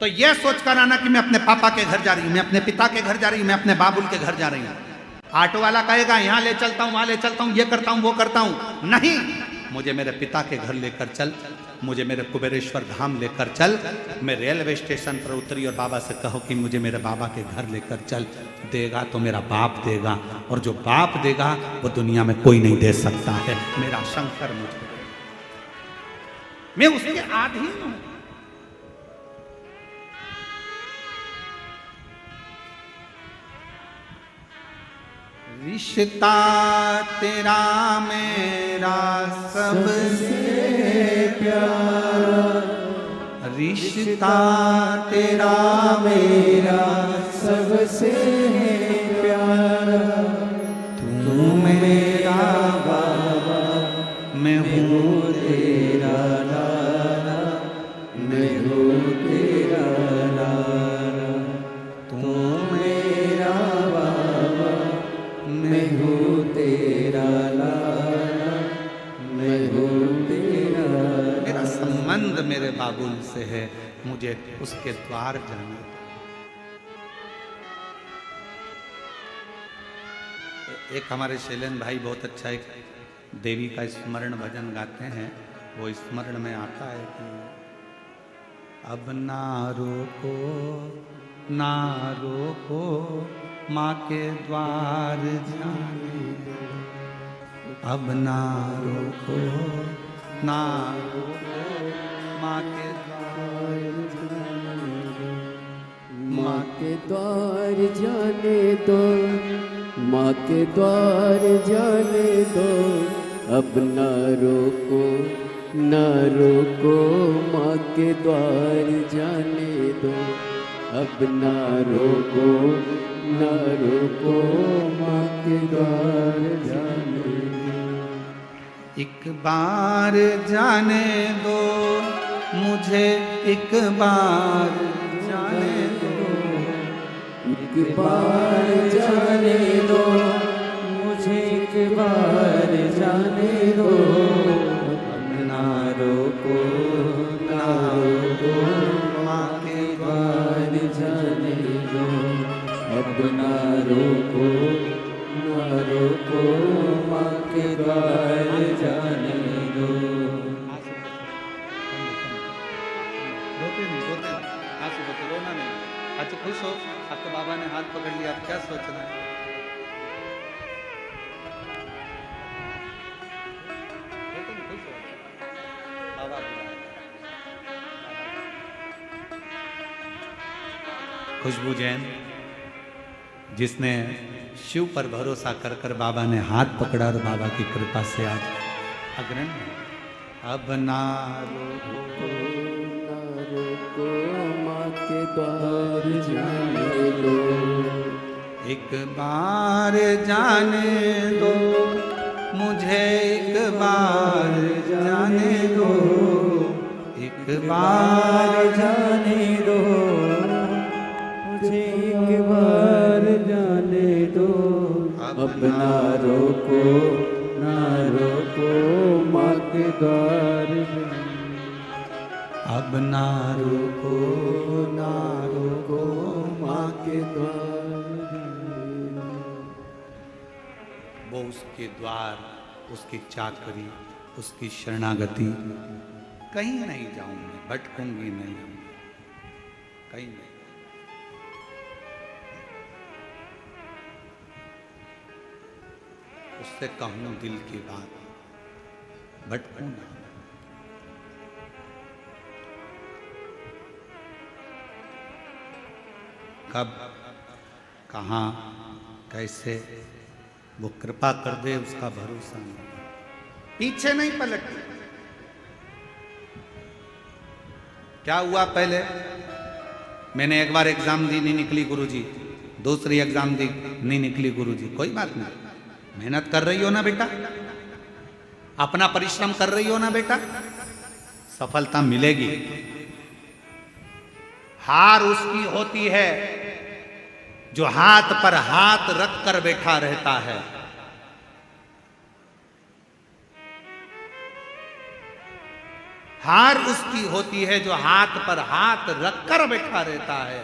S1: तो यह सोचकर आना कि मैं अपने पापा के घर जा रही हूं, मैं अपने पिता के घर जा रही हूं, मैं अपने बाबुल के घर जा रही हूं। ऑटो वाला कहेगा यहां ले चलता हूं, वहां ले चलता हूं, ये करता हूं, वो करता हूं। नहीं, मुझे मेरे पिता के घर लेकर चल, मुझे मेरे कुबेरेश्वर धाम लेकर चल। मैं रेलवे स्टेशन पर उतरी और बाबा से कहो कि मुझे मेरे बाबा के घर लेकर चल। देगा तो मेरा बाप देगा, और जो बाप देगा वो दुनिया में कोई नहीं दे सकता है। मेरा शंकर मुझे, मैं उसके अधीन हूं। रिश्ता तेरा मेरा सबसे प्यारा, रिश्ता तेरा मेरा
S2: सबसे प्यारा,
S1: तू मेरा बाबा, मैं हूँ
S2: तेरा लाला, मैं हूँ तेरा लाला, तू मेरा बाबा, मैं हूँ तेरा लाला, मैं हूँ तेरा लाला।
S1: मेरा संबंध मेरे बाबुल से है, मुझे उसके द्वार जाना। एक हमारे शैलेंद्र भाई बहुत अच्छा एक देवी का स्मरण भजन गाते हैं। वो स्मरण में आता है कि अब ना रोको, ना रोको, माँ के द्वार जाने दो। अब ना रोको, ना रोको, माँ के द्वार जाने दो।
S2: माँ के द्वार जाने दो, माँ के द्वार जाने दो, अब न रोको, न रोको, माँ के द्वार जाने दो, अब न रोको, न रोको, माँ के द्वार जाने दो।
S1: एक बार जाने दो मुझे, एक बार जाने दो,
S2: एक बार जाने दो मुझे, एक बार जाने दो, अब ना रोको, ना रोको, माँ के द्वार जाने दो, अब ना रोको, ना रोको, माँ के द्वार जाने दो।
S1: रोते नहीं, रोते नहीं, आंसू बचे, रोना नहीं। अच्छा खुश हो, आपके बाबा ने हाथ पकड़ लिया, आप क्या सोच रहे हैं? रोते नहीं, खुश हो, बाबा बुला रहे हैं। खुशबू जैन, जिसने शिव पर भरोसा कर कर बाबा ने हाथ पकड़ा और बाबा की कृपा से आज अग्रणी है। अब ना रोको,
S2: ना रोको, माँ के द्वार जाने दो,
S1: एक बार जाने दो मुझे, एक बार जाने दो, एक बार
S2: जाने दो मुझे, एक बार जाने दो, अब ना रोको, ना रोको, माँ के द्वार जाने दो।
S1: अब ना रोको, ना रोको,
S2: माँ के द्वार जाने दो।
S1: वो उसके द्वार, उसकी चाकरी, उसकी शरणागति, कहीं नहीं जाऊंगी, भटकूंगी नहीं, कहीं नहीं। उससे कहूं दिल की बात, भटकूं ना। कब, कहां, कैसे वो कृपा कर दे उसका भरोसा नहीं, पीछे नहीं पलटती। क्या हुआ पहले, मैंने एक बार एग्जाम दी, नहीं निकली गुरुजी, दूसरी एग्जाम दी, नहीं निकली गुरुजी, कोई बात नहीं, मेहनत कर रही हो ना बेटा, अपना परिश्रम कर रही हो ना बेटा, सफलता मिलेगी। हार उसकी होती है जो हाथ पर हाथ रख कर बैठा रहता है। हार उसकी होती है जो हाथ पर हाथ रख कर बैठा रहता है।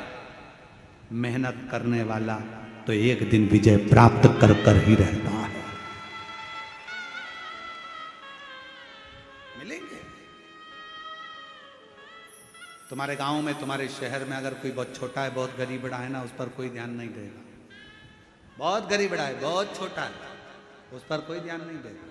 S1: मेहनत करने वाला तो एक दिन विजय प्राप्त कर कर ही रहता है। मिलेंगे तुम्हारे गांव में, तुम्हारे शहर में अगर कोई बहुत छोटा है, बहुत गरीब बड़ा है ना, उस पर कोई ध्यान नहीं देगा। बहुत गरीब बड़ा है, बहुत छोटा है, उस पर कोई ध्यान नहीं देगा।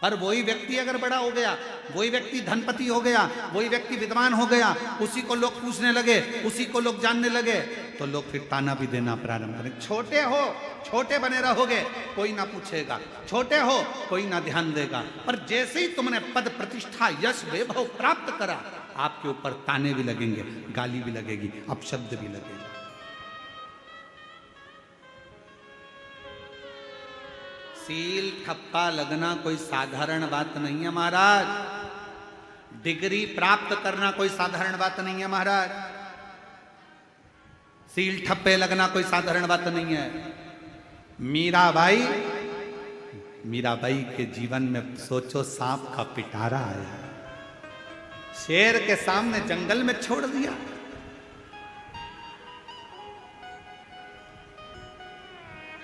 S1: पर वही व्यक्ति अगर बड़ा हो गया, वही व्यक्ति धनपति हो गया, वही व्यक्ति विद्वान हो गया, उसी को लोग पूछने लगे, उसी को लोग जानने लगे, तो लोग फिर ताना भी देना प्रारंभ करें। छोटे हो, छोटे बने रहोगे, कोई ना पूछेगा, छोटे हो कोई ना ध्यान देगा। पर जैसे ही तुमने पद प्रतिष्ठा यश वैभव प्राप्त करा, आपके ऊपर ताने भी लगेंगे, गाली भी लगेगी, अपशब्द भी लगेगा। सील ठप्पा लगना कोई साधारण बात नहीं है महाराज। डिग्री प्राप्त करना कोई साधारण बात नहीं है महाराज। सील ठप्पे लगना कोई साधारण बात नहीं है। मीराबाई के जीवन में सोचो, सांप का पिटारा आया, शेर के सामने जंगल में छोड़ दिया।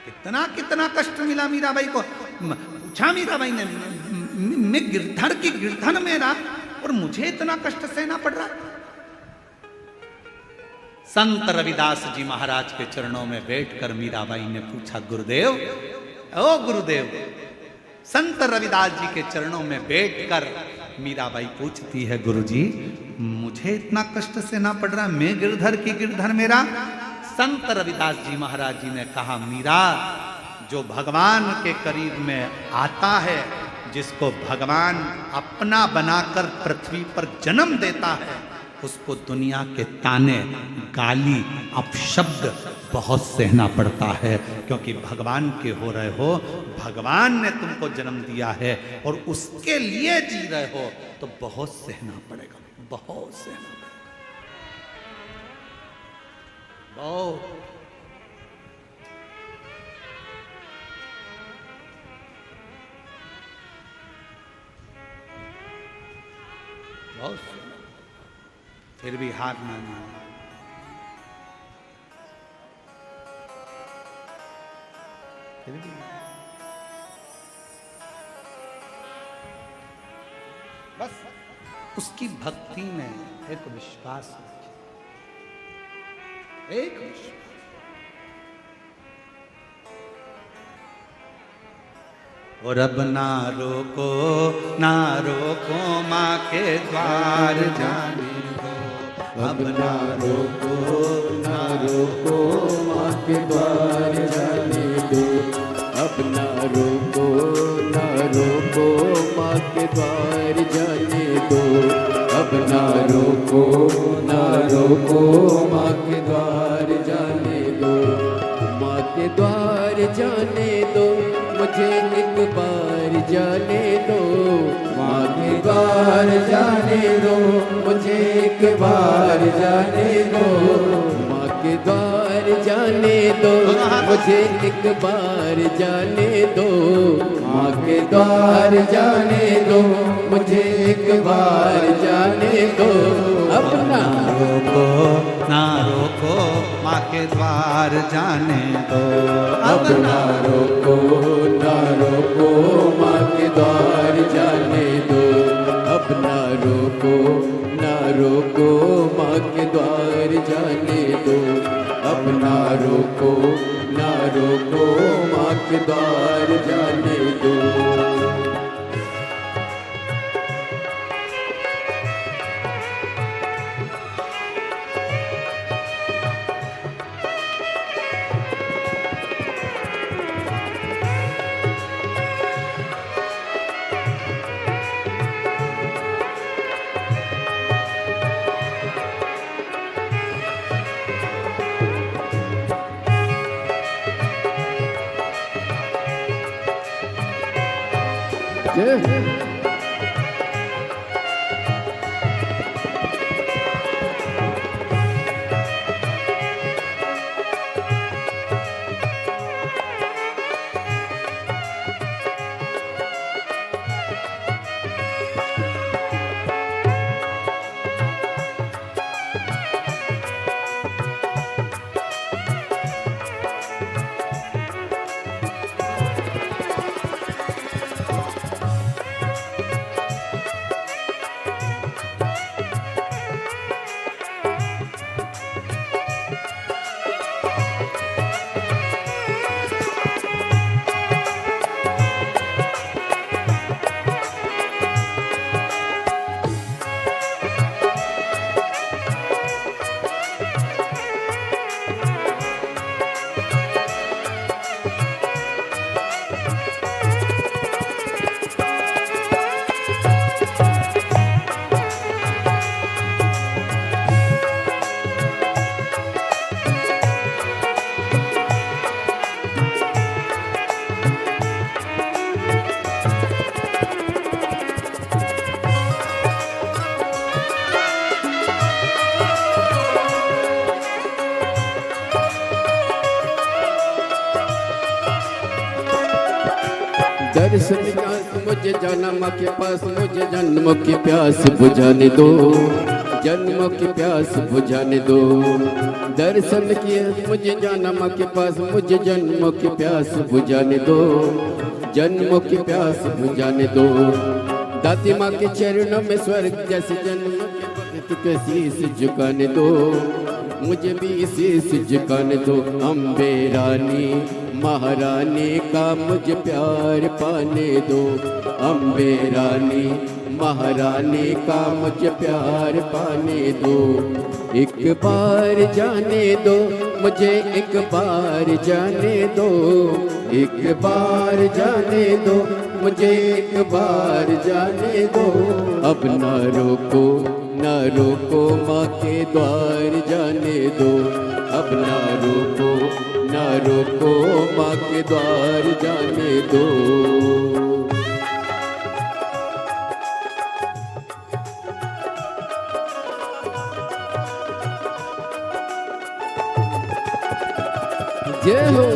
S1: कितना कितना कष्ट मिला मीराबाई को। पूछा मीराबाई ने, मैं गिरधर की गिरधन मेरा, और मुझे इतना कष्ट सहना पड़ रहा। संत रविदास जी महाराज के चरणों में बैठकर मीराबाई ने पूछा, गुरुदेव, ओ गुरुदेव। संत रविदास जी के चरणों में बैठकर मीराबाई पूछती है, गुरुजी मुझे इतना कष्ट सहना पड़ रहा, मैं गिरधर की गिरधर मेरा। संत रविदास जी महाराज जी ने कहा, मीरा, जो भगवान के करीब में आता है, जिसको भगवान अपना बनाकर पृथ्वी पर जन्म देता है, उसको दुनिया के ताने, गाली, अपशब्द बहुत सहना पड़ता है। क्योंकि भगवान के हो रहे हो, भगवान ने तुमको जन्म दिया है और उसके लिए जी रहे हो, तो बहुत सहना पड़ेगा, बहुत सहना पड़ेगा, बहुत। बहुत फिर भी हार ना मानो। फिर भी बस उसकी भक्ति में एक विश्वास, एक विश्वास। और अब ना रोको माँ के द्वार जाने दो।
S2: अब ना रोको माँ के द्वार जाने दो। अब ना रोको माँ के द्वार जाने दो। अब ना रोको माँ के द्वार जाने दो। माँ के द्वार जाने दो, मुझे एक बार जाने दो। माँ के द्वार जाने दो, मुझे एक बार जाने दो। माँ के द्वार जाने दो, मुझे एक बार जाने दो। माँ के द्वार जाने दो, मुझे एक बार जाने दो। अब ना
S1: रोको माँ के द्वार जाने दो।
S2: अब ना रोको माँ के द्वार जाने दो। अब ना रोको माँ के द्वार जाने दो। अब ना रोको माँ के द्वार जाने दो। जय दर्शन का मुझे जाना माँ के पास, मुझे जन्म की प्यास बुझाने दो, जन्म की प्यास बुझाने दो। दर्शन किए मुझे जाना माँ के पास, मुझे जन्म की प्यास बुझाने दो, जन्म की प्यास बुझाने दो। दाती माँ के चरणों में स्वर्ग जैसे जन्म के वक्त के शीश झुकाने दो, मुझे भी शीश झुकाने दो। अम्बे रानी महारानी का मुझे प्यार पाने दो, अम्बे रानी महारानी का मुझे प्यार पाने दो। एक बार जाने दो मुझे, एक बार जाने दो, एक बार जाने दो मुझे, एक बार जाने दो। अब ना रोको ना रोको माँ के द्वार जाने दो, अब ना रोको ना रोको माँ के द्वार जाने दो। जय हो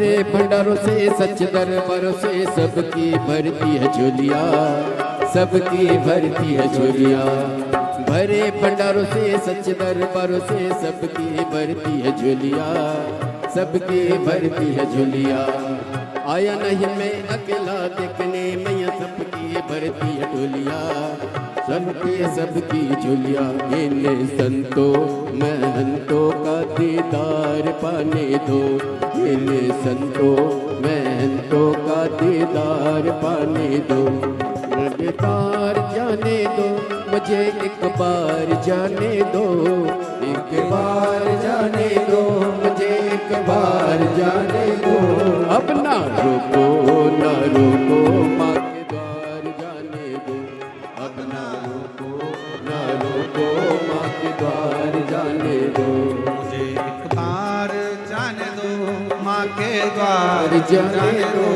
S2: भरे भंडारों से सच दरबारों से सबकी भरती है झोलिया, सबकी भरती है झोलिया। भरे भंडारों से सच दरबारों से सबकी भरती है झोलिया, सबकी भरती है झोलिया। आया नहीं मैं अकेला देखने मैया सबकी भरती है झोलिया, सबकी झोलिया। इन संतों महंतों का दीदार पाने दो, इन संतों महंतों का दीदार पाने दो। दीदार जाने दो मुझे एक बार जाने दो, एक बार जाने दो मुझे एक बार जाने दो। अब ना रोको ना रोको माँ के द्वार जाने दो, अब ना रोको ना रोको माँ के द्वार जाने दो।
S1: मुझे एक बार जाने दो माँ के द्वार
S2: जाने दो,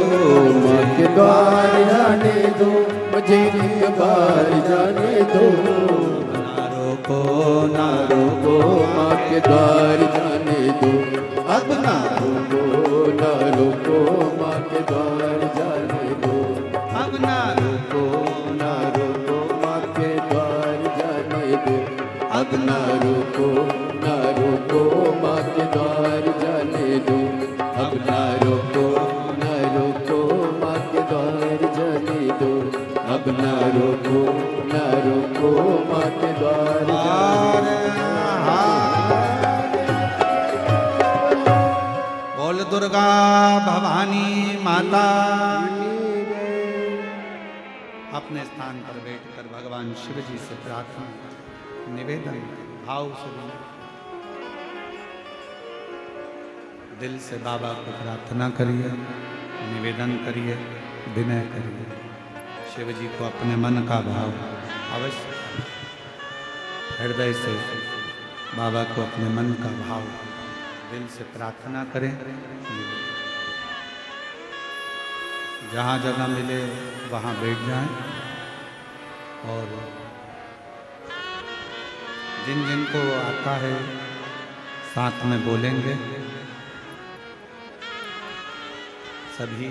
S2: माँ के द्वार जाने दो मुझे एक बार जाने दो।
S1: ना रोको ना
S2: रोको माँ के द्वार जाने दो, अब ना रोको ना रोको माँ के द्वार जाने दो।
S1: अब ना रोको
S2: ना रोको माँ के द्वार जाने दो, अब ना रोको ना रोको माँ के द्वार जाने दो। अब ना रोको ना रोको माँ के द्वार जाने दो, अब ना रोको ना रोको माँ के द्वार जाने दो।
S1: बोल दुर्गा भवानी माता। अपने स्थान पर बैठकर भगवान शिव जी से प्रार्थना निवेदन भाव से दिल से बाबा को प्रार्थना करिए, निवेदन करिए, विनय करिए। शिव जी को अपने मन का भाव अवश्य हृदय से बाबा को अपने मन का भाव दिल से प्रार्थना करें। जहाँ जगह मिले वहाँ बैठ जाएं और जिन जिन को आता है साथ में बोलेंगे सभी।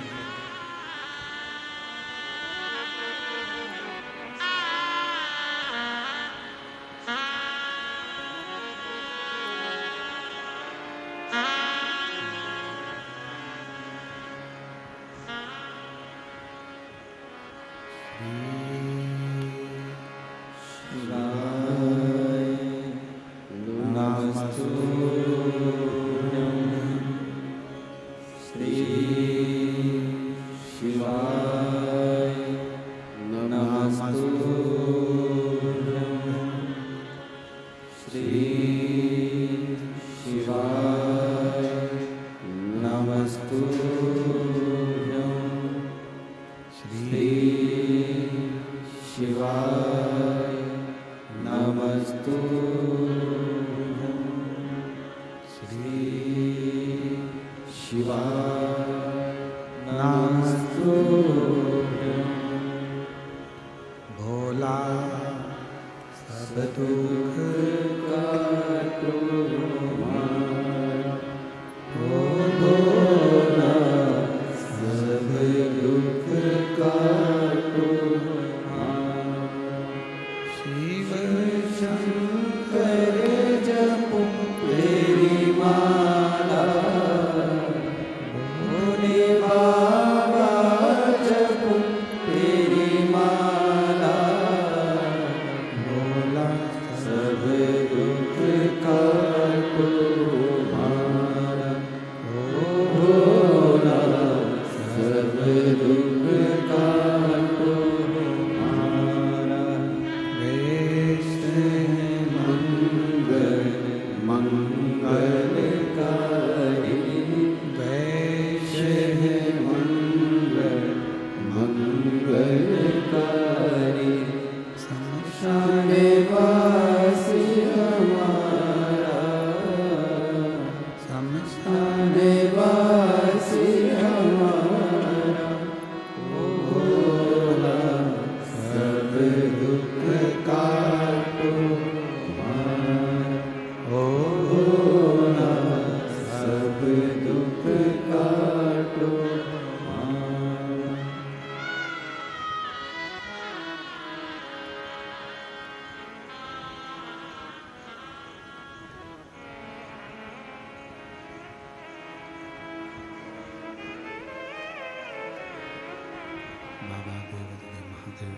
S1: बाबा देवदेव महादेव,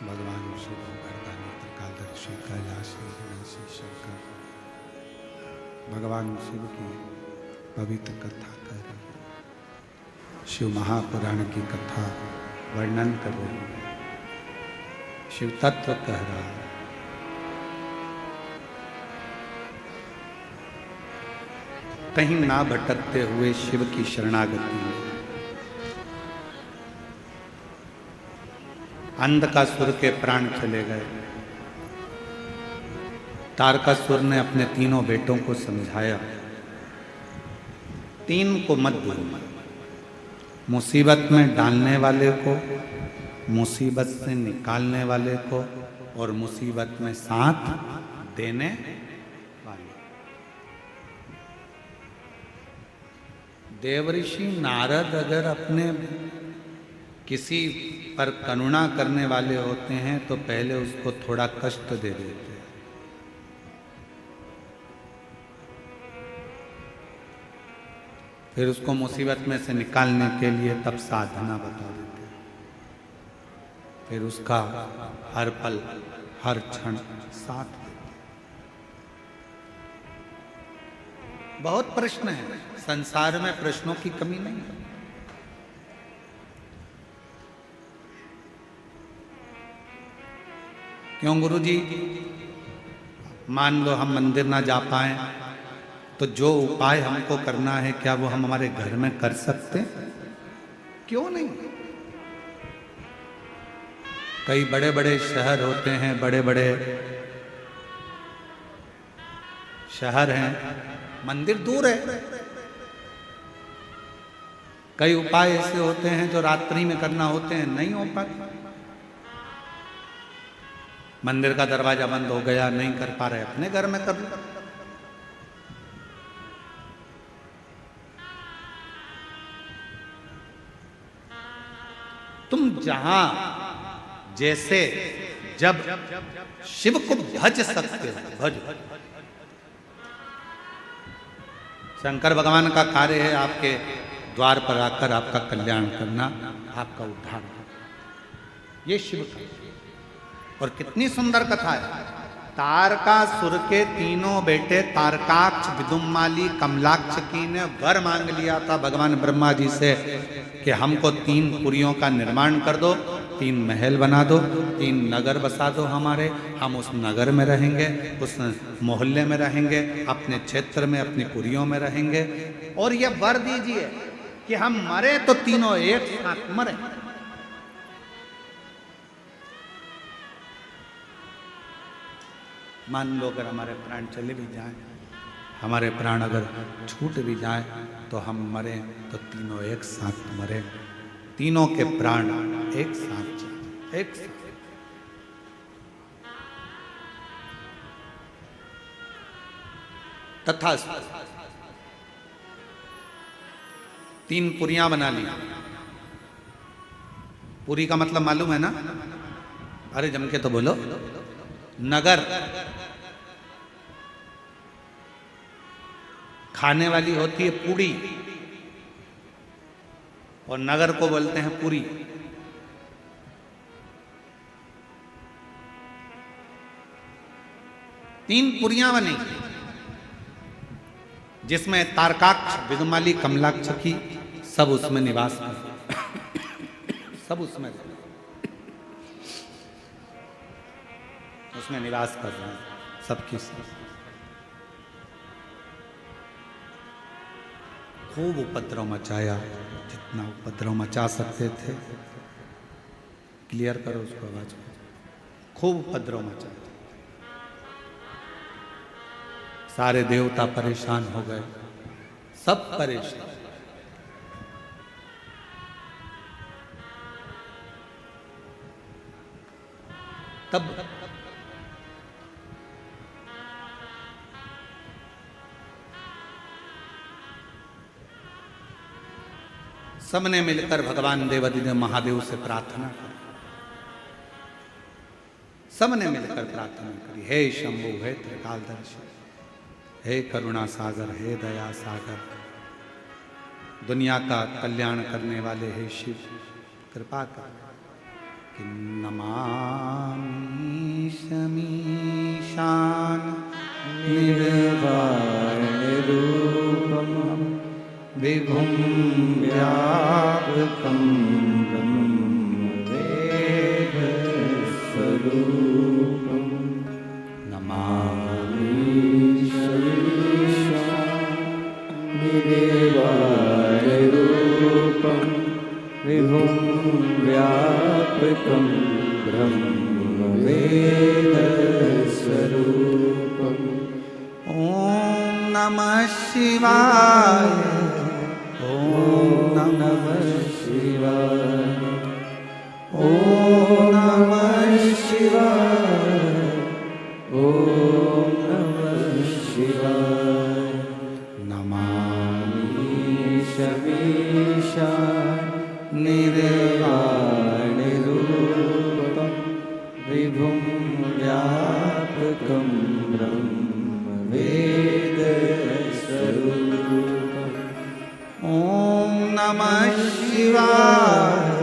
S1: भगवान शिव, वरदानी त्रिकालदर्शी, कैलाशी गणेशी शंकर, भगवान शिव की पवित्र कथा कर रही है, शिव महापुराण की कथा वर्णन कर रही है, शिव तत्व कह रहा है। कहीं ना भटकते हुए शिव की शरणागति में अंधकासुर के प्राण चले गए। तारकासुर ने अपने तीनों बेटों को समझाया, तीन को मत दो, मुसीबत में डालने वाले को, मुसीबत से निकालने वाले को और मुसीबत में साथ देने वाले। देवऋषि नारद अगर अपने किसी पर करुणा करने वाले होते हैं तो पहले उसको थोड़ा कष्ट दे देते हैं, फिर उसको मुसीबत में से निकालने के लिए तब साधना बता देते हैं, फिर उसका हर पल हर क्षण साथ देते हैं। बहुत प्रश्न है, संसार में प्रश्नों की कमी नहीं है। क्यों गुरुजी? मान लो हम मंदिर ना जा पाए तो जो उपाय हमको करना है क्या वो हम हमारे घर में कर सकते? क्यों नहीं? कई बड़े बड़े शहर होते हैं, बड़े बड़े शहर हैं, मंदिर दूर है। कई उपाय ऐसे होते हैं जो रात्रि में करना होते हैं, नहीं हो पाते। मंदिर का दरवाजा बंद हो गया, नहीं कर पा रहे, अपने घर में कर लो। तुम जहां जैसे जब शिव को भज सकते हो, भज। शंकर भगवान का कार्य है आपके द्वार पर आकर आपका कल्याण करना, आपका उद्धार करना। ये शिव का, और कितनी सुंदर कथा है। तारकासुर के तीनों बेटे तारकाक्ष, विदुम्माली, कमलाक्ष की ने वर मांग लिया था भगवान ब्रह्मा जी से कि हमको 3 पुरियों का निर्माण कर दो, 3 महल बना दो, 3 नगर बसा दो हमारे, हम उस नगर में रहेंगे, उस मोहल्ले में रहेंगे, अपने क्षेत्र में अपनी पुरियों में रहेंगे, और ये वर दीजिए कि हम मरे तो तीनों एक साथ मरे। मान लो अगर हमारे प्राण चले भी जाएं, हमारे प्राण अगर छूट भी जाएं तो हम मरे तो तीनों एक साथ मरे, तीनों के प्राण एक साथ जाए, एक साथ। तथा 3 पुरियां बना ली। पुरी का मतलब मालूम है ना? अरे जम के तो बोलो। नगर खाने वाली होती है पूड़ी, और नगर को बोलते हैं पुरी। तीन पुरियां बनी जिसमें तारकाक्ष, विदुमाली, कमलाक्ष की सब उसमें निवास कर, सब उसमें निवास कर रहे हैं, सबकी सब। खूब उपद्रव मचाया, जितना उपद्रव मचा सकते थे। क्लियर करो उसको आवाज को। खूब उपद्रव मचाया, सारे देवता परेशान हो गए, सब परेशान। तब सबने मिलकर भगवान देवादिदेव महादेव से प्रार्थना की। सबने मिलकर प्रार्थना करी, हे शंभु, हे त्रिकालदर्शी, हे करुणा सागर, हे दया सागर, दुनिया का कल्याण करने वाले हे शिव, कृपा कर कि नमामि शमीशान
S2: निर्वाणरूपं विभुं व्यापकं ब्रह्मवेदस्वरूपं
S1: नमामि
S2: निर्वाणरूपं विभुं व्यापकं ब्रह्मवेदस्वरूपम्
S1: ओम नमः शिवाय ओम
S2: नमः शिवाय ओम नमः शिवाय ओम नमः शिवाय
S1: नमामि
S2: शमीशान निर्वाणरूपं विभुं व्यापकं ब्रह्मवेदस्वरूपम्
S1: ओम नमः शिवाय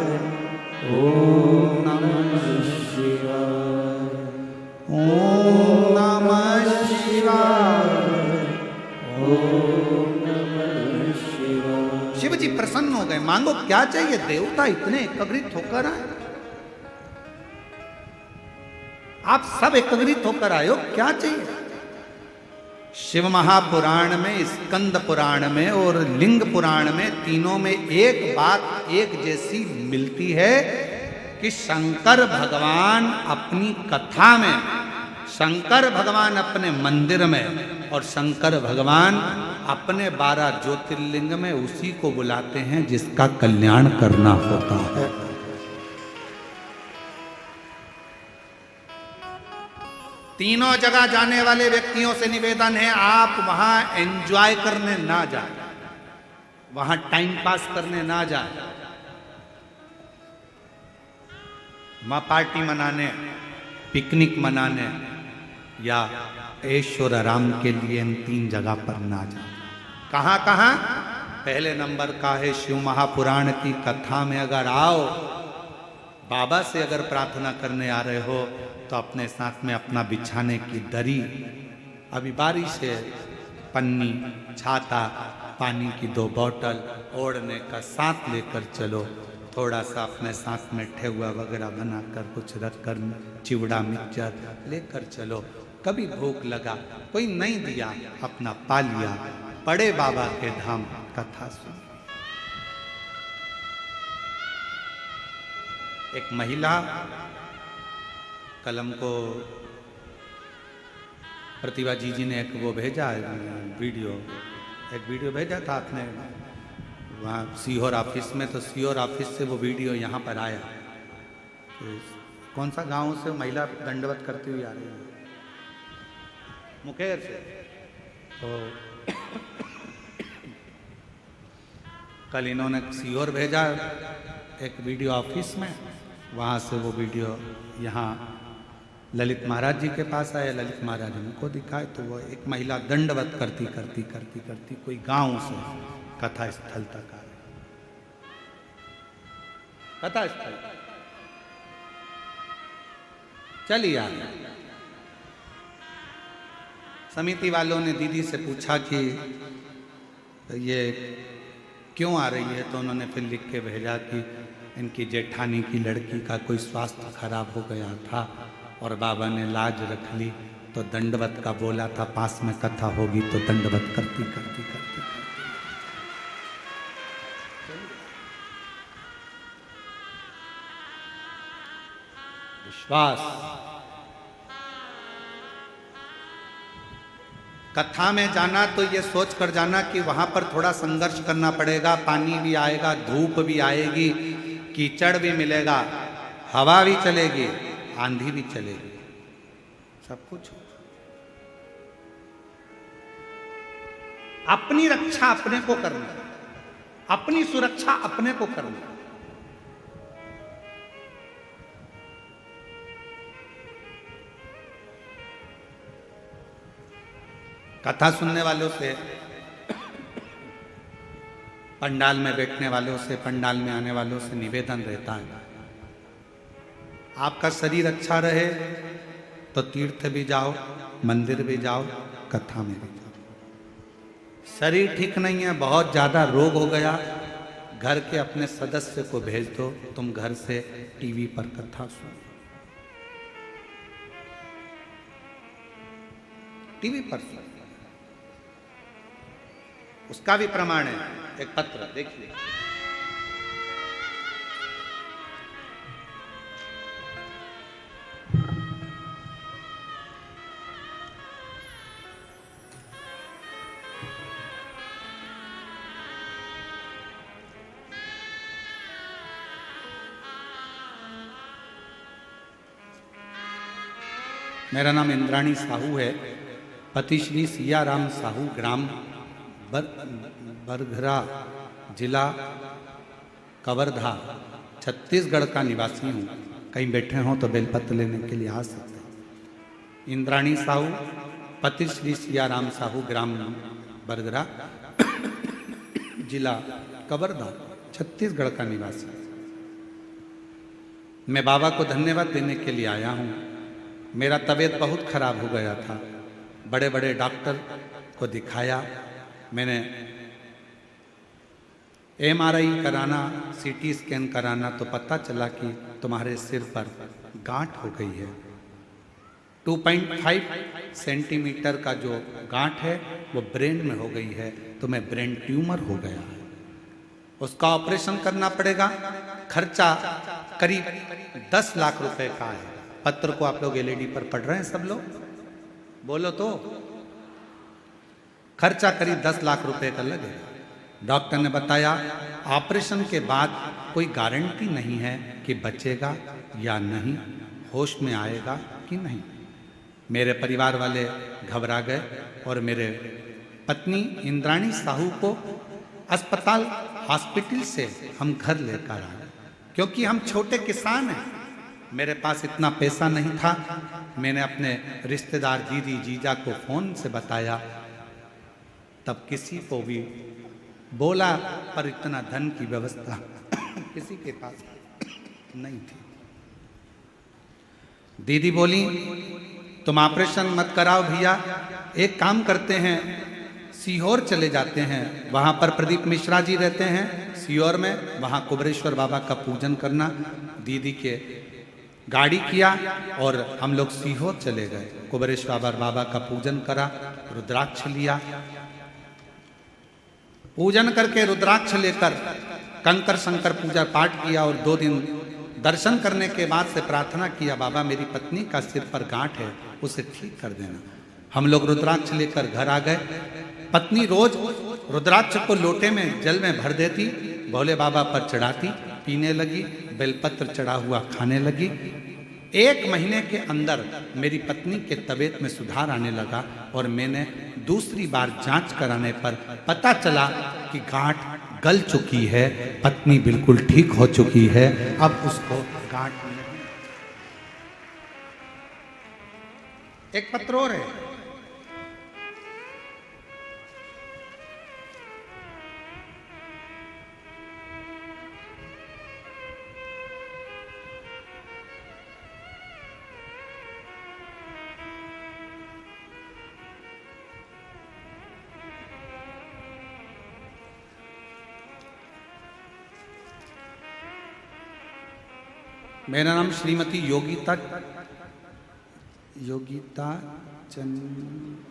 S2: ओम नमः शिवाय
S1: ओम नमः शिवाय
S2: ओम नमः शिवाय।
S1: शिव जी प्रसन्न हो गए। मांगो क्या चाहिए, देवता इतने एकत्रित होकर आए, आप सब एकत्रित होकर आए हो, क्या चाहिए। शिव महापुराण में, स्कंद पुराण में और लिंग पुराण में, तीनों में एक बात एक जैसी मिलती है कि शंकर भगवान अपनी कथा में, शंकर भगवान अपने मंदिर में और शंकर भगवान अपने 12 ज्योतिर्लिंग में उसी को बुलाते हैं जिसका कल्याण करना होता है। तीनों जगह जाने वाले व्यक्तियों से निवेदन है, आप वहां एंजॉय करने ना जाए, वहां टाइम पास करने ना जाए, वहां पार्टी मनाने, पिकनिक मनाने या ऐश्वर्य आराम के लिए इन 3 जगह पर ना जाए। कहां कहां? पहले नंबर का है शिव महापुराण की कथा में अगर आओ, बाबा से अगर प्रार्थना करने आ रहे हो तो अपने साथ में अपना बिछाने की दरी, अभी बारिश है, पन्नी, छाता, पानी की 2 बोतल ओढ़ने का साथ लेकर चलो। थोड़ा सा अपने साथ में ठेहुआ वगैरह बनाकर कुछ रखकर चिवड़ा मिक्सचर लेकर चलो। कभी भूख लगा, कोई नहीं दिया, अपना पा लिया, बड़े बाबा के धाम कथा सुन। एक महिला कलम को प्रतिभा जी ने एक वो भेजा वीडियो, एक वीडियो भेजा था आपने वहाँ सीहोर ऑफिस में, तो सीहोर ऑफिस से वो वीडियो यहाँ पर आया। तो कौन सा गांव से महिला दंडवत करती हुई आ रही है, मुकेर से। तो कल इन्होंने सीहोर भेजा एक वीडियो ऑफिस में, वहाँ से वो वीडियो यहाँ ललित महाराज जी के पास आया। ललित महाराज उनको दिखाए तो वो एक महिला दंडवत करती करती करती करती कोई गांव से कथा स्थल तक आ गई। कथा स्थल चलिए आ गए। समिति वालों ने दीदी से पूछा कि ये क्यों आ रही है, तो उन्होंने फिर लिख के भेजा कि इनकी जेठानी की लड़की का कोई स्वास्थ्य खराब हो गया था और बाबा ने लाज रख ली, तो दंडवत का बोला था, पास में कथा होगी तो दंडवत करती करती करती विश्वास। कथा में जाना तो ये सोच कर जाना कि वहां पर थोड़ा संघर्ष करना पड़ेगा, पानी भी आएगा, धूप भी आएगी, कीचड़ भी मिलेगा, हवा भी चलेगी, आंधी भी चलेगी, सब कुछ। अपनी रक्षा अपने को करना, अपनी सुरक्षा अपने को करना। कथा सुनने वालों से पंडाल में बैठने वालों से, पंडाल में आने वालों से निवेदन रहता है, आपका शरीर अच्छा रहे तो तीर्थ भी जाओ, मंदिर भी जाओ, कथा में भी जाओ। शरीर ठीक नहीं है, बहुत ज्यादा रोग हो गया, घर के अपने सदस्य को भेज दो, तुम घर से टीवी पर कथा सुनो, टीवी पर सुनो। उसका भी प्रमाण है, एक पत्र देखिए। मेरा नाम इंद्राणी साहू है, पति श्री सियाराम साहू, ग्राम बरघरा, जिला कवर्धा, छत्तीसगढ़ का निवासी हूँ। कहीं बैठे हों तो बेलपत्र लेने के लिए आ सकते हैं। इंद्राणी साहू, पति श्री सियाराम साहू, ग्राम बरघरा, जिला कवर्धा, छत्तीसगढ़ का निवासी। मैं बाबा को धन्यवाद देने के लिए आया हूँ। मेरा तबीयत बहुत खराब हो गया था, बड़े बड़े डॉक्टर को दिखाया, मैंने MRI कराना, CT स्कैन कराना, तो पता चला कि तुम्हारे सिर पर गांठ हो गई है। 2.5 सेंटीमीटर का जो गांठ है वो ब्रेन में हो गई है, तुम्हें ब्रेन ट्यूमर हो गया है, उसका ऑपरेशन करना पड़ेगा। खर्चा करीब 10 लाख रुपए का है। पत्र को आप लोग LED पर पढ़ रहे हैं सब लोग, बोलो तो। खर्चा करीब 10 लाख रुपए का लगेगा। डॉक्टर ने बताया ऑपरेशन के बाद कोई गारंटी नहीं है कि बचेगा या नहीं, होश में आएगा कि नहीं। मेरे परिवार वाले घबरा गए और मेरे पत्नी इंद्राणी साहू को अस्पताल, हॉस्पिटल से हम घर लेकर आए, क्योंकि हम छोटे किसान हैं, मेरे पास इतना पैसा नहीं था। मैंने अपने रिश्तेदार दीदी जीजा को फोन से बताया, तब किसी को भी बोला, पर इतना धन की व्यवस्था किसी के पास नहीं थी। दीदी बोली तुम ऑपरेशन मत कराओ भैया, एक काम करते हैं, सीहोर चले जाते हैं, वहां पर प्रदीप मिश्रा जी रहते हैं सीहोर में, वहां कुबरेश्वर बाबा का पूजन करना। दीदी के गाड़ी किया और हम लोग सीहोर चले गए। कुबरेश्वर बाबा का पूजन करा, रुद्राक्ष लिया, पूजन करके रुद्राक्ष लेकर कंकर शंकर पूजा पाठ किया और 2 दिन दर्शन करने के बाद से प्रार्थना किया, बाबा मेरी पत्नी का सिर पर गांठ है, उसे ठीक कर देना। हम लोग रुद्राक्ष लेकर घर आ गए। पत्नी रोज रुद्राक्ष को लोटे में जल में भर देती, भोले बाबा पर चढ़ाती, पीने लगी, बेलपत्र चढ़ा हुआ खाने लगी। 1 महीने के अंदर मेरी पत्नी के तबीयत में सुधार आने लगा और मैंने दूसरी बार जांच कराने पर पता चला कि गांठ गल चुकी है, पत्नी बिल्कुल ठीक हो चुकी है, अब उसको गांठ नहीं। एक पत्र और है, मेरा नाम श्रीमती योगिता